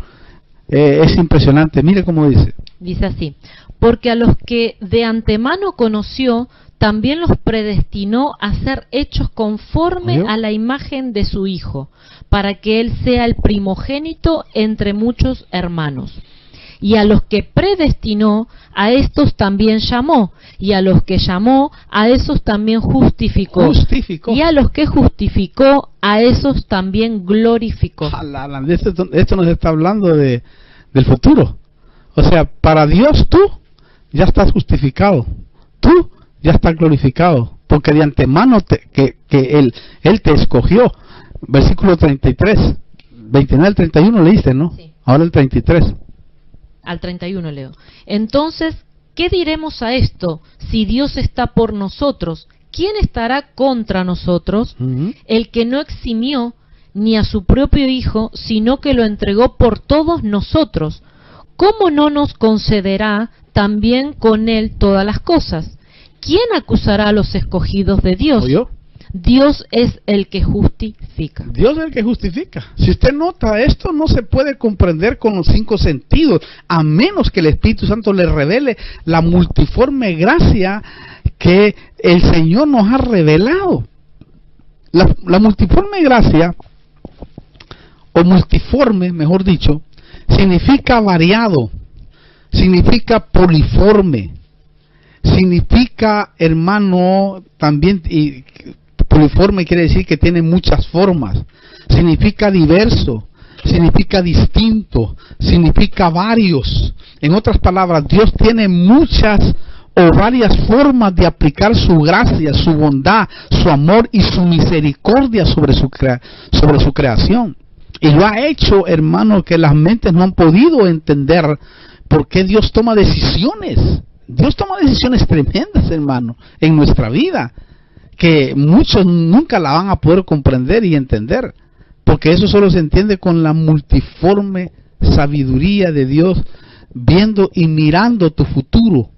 es impresionante. Mire cómo dice. Dice así: porque a los que de antemano conoció, también los predestinó a ser hechos conforme a la imagen de su Hijo, para que Él sea el primogénito entre muchos hermanos. Y a los que predestinó, a estos también llamó, y a los que llamó, a esos también justificó. Y a los que justificó, a esos también glorificó. Esto nos está hablando del futuro. O sea, para Dios tú ya estás justificado, tú ya estás glorificado, porque de antemano Él te escogió. Versículo 33, 29 al 31 leíste, ¿no? Sí. Ahora el 33. Al 31 leo. Entonces, ¿qué diremos a esto? Si Dios está por nosotros, ¿quién estará contra nosotros? El que no eximió ni a su propio Hijo, sino que lo entregó por todos nosotros, ¿cómo no nos concederá también con Él todas las cosas? ¿Quién acusará a los escogidos de Dios? ¿Oyó? Dios es el que justifica. Dios es el que justifica. Si usted nota, esto no se puede comprender con los 5 sentidos, a menos que el Espíritu Santo le revele la multiforme gracia que el Señor nos ha revelado. La multiforme gracia, o multiforme, mejor dicho, significa variado, significa poliforme, significa, hermano, también, y poliforme quiere decir que tiene muchas formas, significa diverso, significa distinto, significa varios. En otras palabras, Dios tiene muchas o varias formas de aplicar su gracia, su bondad, su amor y su misericordia sobre su creación. Y lo ha hecho, hermano, que las mentes no han podido entender por qué Dios toma decisiones. Dios toma decisiones tremendas, hermano, en nuestra vida, que muchos nunca la van a poder comprender y entender, porque eso solo se entiende con la multiforme sabiduría de Dios, viendo y mirando tu futuro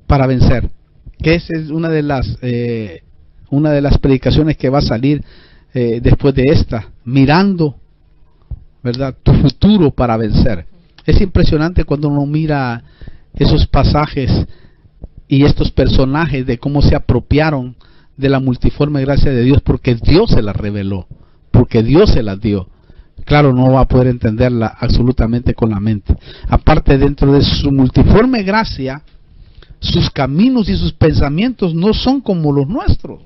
para vencer. Que esa es una de las predicaciones que va a salir después de esta, mirando, ¿verdad?, tu futuro para vencer. Es impresionante cuando uno mira esos pasajes y estos personajes de cómo se apropiaron de la multiforme gracia de Dios, porque Dios se las reveló, porque Dios se las dio. claro, no va a poder entenderla absolutamente con la mente. Aparte, dentro de su multiforme gracia, sus caminos y sus pensamientos no son como los nuestros.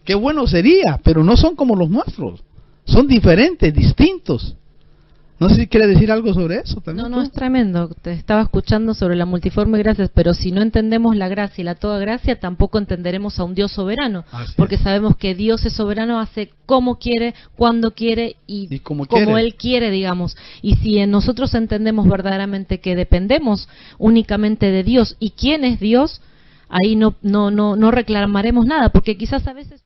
Qué bueno sería, pero no son como los nuestros. Son diferentes, distintos. No sé si quiere decir algo sobre eso también. No, es tremendo. Te estaba escuchando sobre la multiforme gracia, pero si no entendemos la gracia y la toda gracia, tampoco entenderemos a un Dios soberano. Porque sabemos que Dios es soberano, hace como quiere, cuando quiere y como Él quiere, digamos. Y si nosotros entendemos verdaderamente que dependemos únicamente de Dios y quién es Dios, ahí no reclamaremos nada, porque quizás a veces...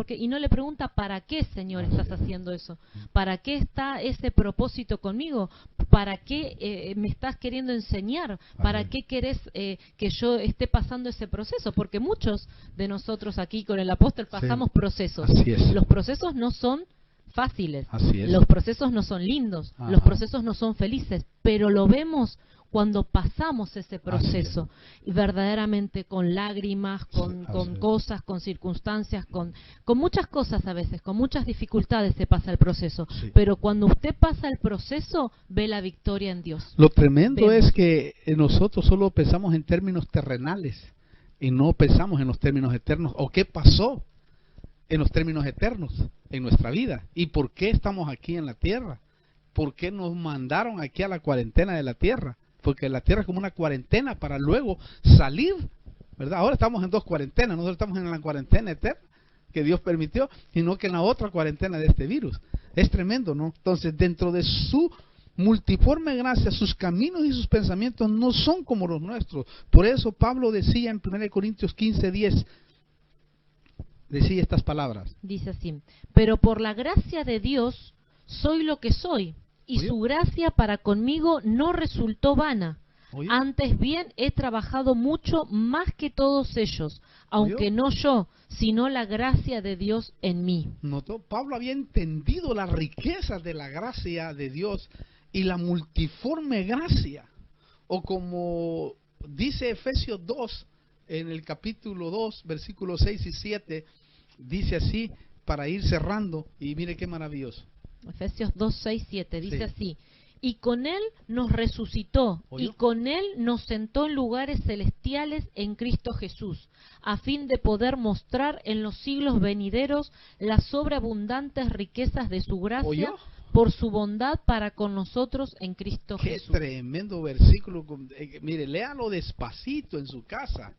Y no le pregunta ¿para qué, Señor, estás haciendo eso? ¿Para qué está ese propósito conmigo? ¿Para qué me estás queriendo enseñar? ¿Para qué querés que yo esté pasando ese proceso? Porque muchos de nosotros aquí con el apóstol pasamos procesos. Los procesos no son fáciles, los procesos no son lindos, los procesos no son felices, pero lo vemos cuando pasamos ese proceso, y verdaderamente con lágrimas, con cosas, con circunstancias, con muchas cosas a veces, con muchas dificultades se pasa el proceso, pero cuando usted pasa el proceso, ve la victoria en Dios. Lo tremendo es que nosotros solo pensamos en términos terrenales y no pensamos en los términos eternos, o qué pasó en los términos eternos en nuestra vida, y por qué estamos aquí en la tierra, por qué nos mandaron aquí a la cuarentena de la tierra. Porque la tierra es como una cuarentena para luego salir, ¿verdad? Ahora estamos en dos cuarentenas, nosotros estamos en la cuarentena eterna que Dios permitió, sino que en la otra cuarentena de este virus. Es tremendo, ¿no? Entonces, dentro de su multiforme gracia, sus caminos y sus pensamientos no son como los nuestros. Por eso Pablo decía en 1 Corintios 15:10, decía estas palabras. Dice así: pero por la gracia de Dios soy lo que soy, y su gracia para conmigo no resultó vana. Antes bien he trabajado mucho más que todos ellos, aunque no yo, sino la gracia de Dios en mí. Notó, Pablo había entendido las riquezas de la gracia de Dios y la multiforme gracia. O como dice Efesios 2, en el capítulo 2, versículos 6 y 7, dice así, para ir cerrando, y mire qué maravilloso. Efesios 2, 6, 7, dice así: y con Él nos resucitó, y con Él nos sentó en lugares celestiales en Cristo Jesús, a fin de poder mostrar en los siglos venideros las sobreabundantes riquezas de su gracia, por su bondad para con nosotros en Cristo Jesús. Qué tremendo versículo. Mire, léalo despacito en su casa.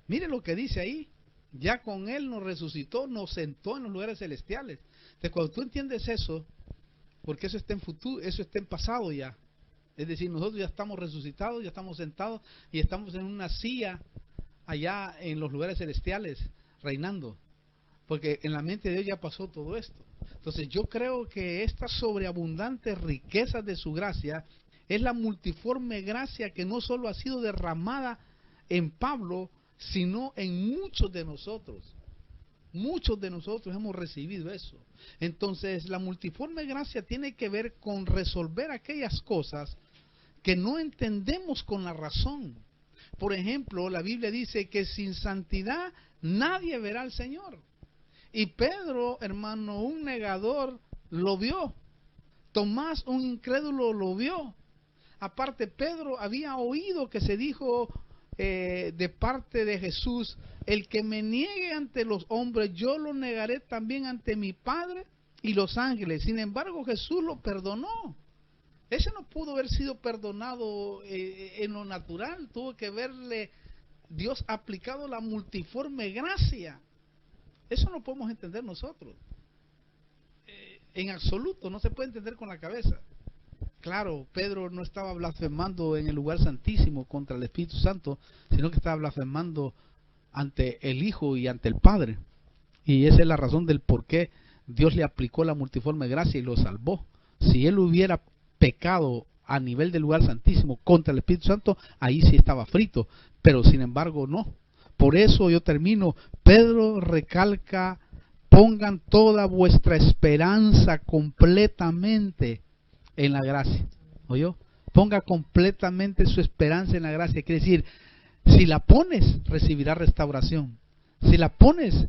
Mire lo que dice ahí. Ya con Él nos resucitó, nos sentó en los lugares celestiales. Entonces, cuando tú entiendes eso, porque eso está en futuro, eso está en pasado ya. Es decir, nosotros ya estamos resucitados, ya estamos sentados y estamos en una silla allá en los lugares celestiales, reinando. Porque en la mente de Dios ya pasó todo esto. Entonces yo creo que estas sobreabundantes riquezas de su gracia es la multiforme gracia que no solo ha sido derramada en Pablo, sino en muchos de nosotros. Muchos de nosotros hemos recibido eso. Entonces la multiforme gracia tiene que ver con resolver aquellas cosas que no entendemos con la razón. Por ejemplo, la Biblia dice que sin santidad nadie verá al Señor. Y Pedro, hermano, un negador, lo vio. Tomás, un incrédulo, lo vio. Aparte, Pedro había oído que se dijo de parte de Jesús: el que me niegue ante los hombres, yo lo negaré también ante mi Padre y los ángeles. Sin embargo, Jesús lo perdonó. Ese no pudo haber sido perdonado en lo natural. Tuvo que verle Dios aplicado la multiforme gracia. Eso no podemos entender nosotros. En absoluto, no se puede entender con la cabeza. Claro, Pedro no estaba blasfemando en el lugar santísimo contra el Espíritu Santo, sino que estaba blasfemando ante el Hijo y ante el Padre. Y esa es la razón del por qué Dios le aplicó la multiforme gracia y lo salvó. Si él hubiera pecado a nivel del lugar santísimo contra el Espíritu Santo, ahí sí estaba frito, pero sin embargo no. Por eso yo termino. Pedro recalca: pongan toda vuestra esperanza completamente en la gracia. ¿Oyó? Ponga completamente su esperanza en la gracia. Quiere decir, si la pones, recibirás restauración. Si la pones,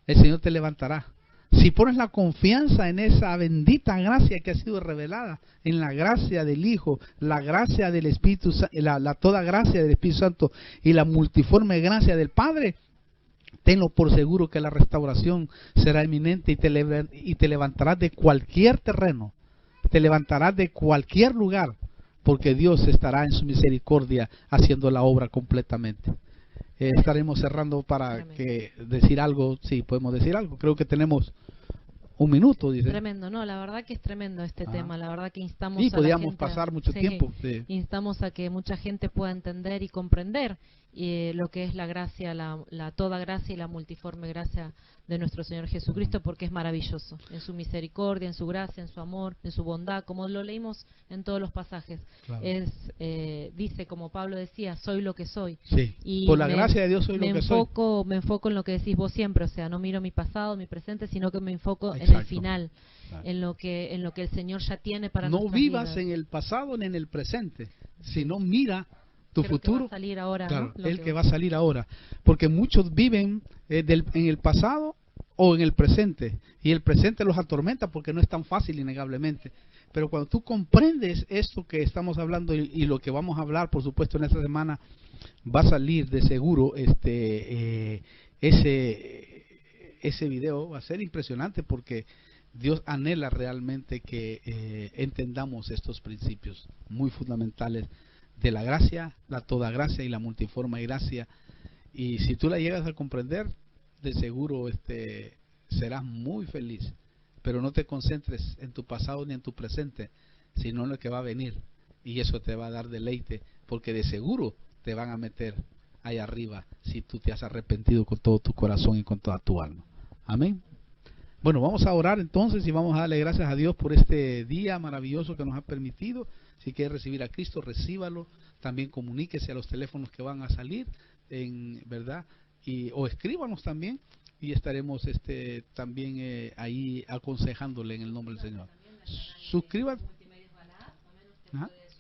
el Señor te levantará. Si pones la confianza en esa bendita gracia que ha sido revelada, en la gracia del Hijo, la gracia del Espíritu, la toda gracia del Espíritu Santo y la multiforme gracia del Padre, tenlo por seguro que la restauración será inminente y te levantarás de cualquier terreno, te levantarás de cualquier lugar, porque Dios estará en su misericordia haciendo la obra completamente. Estaremos cerrando para decir algo, sí, podemos decir algo. Creo que tenemos un minuto, dice. Tremendo, no, la verdad que es tremendo este tema, la verdad que instamos y a podíamos la gente, pasar mucho tiempo. Sí. Instamos a que mucha gente pueda entender y comprender lo que es la gracia, la toda gracia y la multiforme gracia de nuestro Señor Jesucristo, porque es maravilloso en su misericordia, en su gracia, en su amor, en su bondad, como lo leímos en todos los pasajes. Claro. Dice, como Pablo decía, soy lo que soy. Sí. Y por la gracia de Dios soy lo que soy. Me enfoco en lo que decís vos siempre, o sea, no miro mi pasado, mi presente, sino que me enfoco en el final, claro, en lo que el Señor ya tiene para nosotros. No vivas en el pasado ni en el presente, sino mira tu futuro. Que va a salir ahora, claro, ¿no? El que va a salir ahora, porque muchos viven en el pasado o en el presente, y el presente los atormenta porque no es tan fácil, innegablemente. Pero cuando tú comprendes esto que estamos hablando y lo que vamos a hablar, por supuesto, en esta semana, va a salir de seguro ese video, va a ser impresionante, porque Dios anhela realmente que entendamos estos principios muy fundamentales de la gracia, la toda gracia y la multiforme gracia. Y si tú la llegas a comprender, de seguro serás muy feliz. Pero no te concentres en tu pasado ni en tu presente, sino en lo que va a venir, y eso te va a dar deleite, porque de seguro te van a meter ahí arriba si tú te has arrepentido con todo tu corazón y con toda tu alma. Amén. Bueno, vamos a orar entonces y vamos a darle gracias a Dios por este día maravilloso que nos ha permitido. Si quiere recibir a Cristo, recíbalo. También comuníquese a los teléfonos que van a salir, ¿verdad? O escríbanos también, y estaremos también ahí aconsejándole en el nombre del Señor. Suscríbase.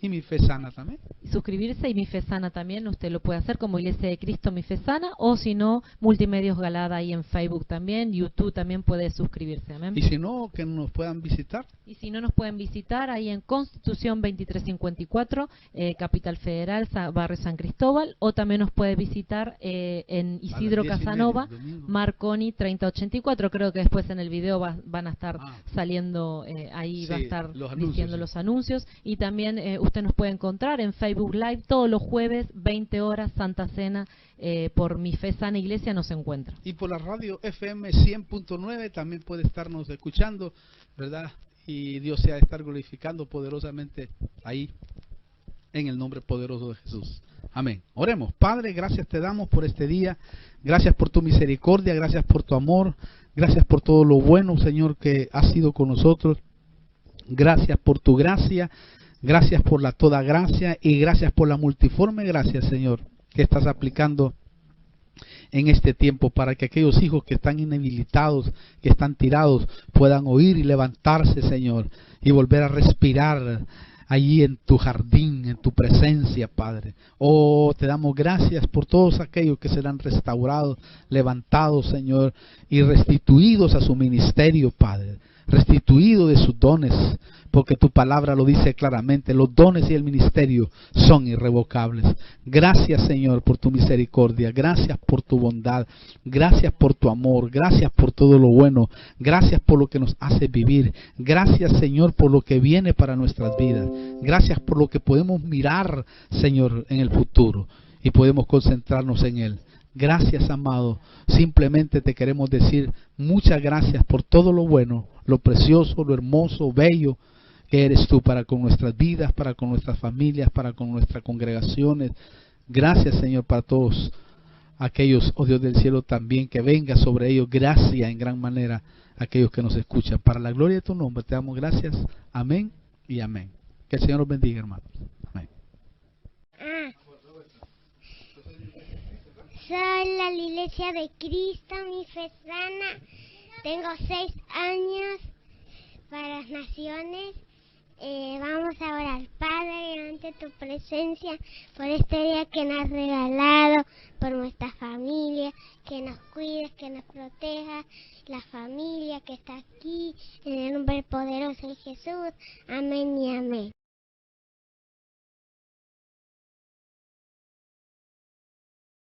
Y Mi Fe Sana también. Suscribirse, y Mi Fe Sana también, usted lo puede hacer como Iglesia de Cristo Mi Fe Sana, o si no, Multimedios Galada ahí en Facebook también, YouTube también puede suscribirse. Amén. Y si no, que nos puedan visitar. Y si no, nos pueden visitar ahí en Constitución 2354, Capital Federal, Barrio San Cristóbal, o también nos puede visitar en Isidro Casanova, Marconi 3084. Creo que después en el video van a estar saliendo, ahí sí, va a estar diciendo los anuncios. Y también usted nos puede encontrar en Facebook Live todos los jueves, 20 horas, Santa Cena, por Mi Fe Sana Iglesia nos encuentra. Y por la radio FM 100.9 también puede estarnos escuchando, ¿verdad? Y Dios se ha de estar glorificando poderosamente ahí, en el nombre poderoso de Jesús. Amén. Oremos. Padre, gracias te damos por este día. Gracias por tu misericordia, gracias por tu amor, gracias por todo lo bueno, Señor, que has sido con nosotros. Gracias por tu gracia, gracias por la toda gracia y gracias por la multiforme gracia, Señor, que estás aplicando en este tiempo, para que aquellos hijos que están inhabilitados, que están tirados, puedan oír y levantarse, Señor, y volver a respirar allí en tu jardín, en tu presencia, Padre. Oh, te damos gracias por todos aquellos que serán restaurados, levantados, Señor, y restituidos a su ministerio, Padre, restituidos de sus dones, porque tu palabra lo dice claramente, los dones y el ministerio son irrevocables. Gracias, Señor, por tu misericordia, gracias por tu bondad, gracias por tu amor, gracias por todo lo bueno, gracias por lo que nos hace vivir, gracias, Señor, por lo que viene para nuestras vidas, gracias por lo que podemos mirar, Señor, en el futuro y podemos concentrarnos en él. Gracias, amado. Simplemente te queremos decir muchas gracias por todo lo bueno, lo precioso, lo hermoso, bello que eres tú para con nuestras vidas, para con nuestras familias, para con nuestras congregaciones. Gracias, Señor, para todos aquellos, oh Dios del cielo, también que venga sobre ellos gracia en gran manera a aquellos que nos escuchan. Para la gloria de tu nombre te damos gracias. Amén y amén. Que el Señor los bendiga, hermanos. Amén. Soy la Iglesia de Cristo, Mi Fe Sana. Tengo 6 años para las naciones. Vamos a orar, Padre, ante tu presencia, por este día que nos has regalado, por nuestra familia, que nos cuides, que nos protejas, la familia que está aquí, en el nombre poderoso de Jesús. Amén y amén.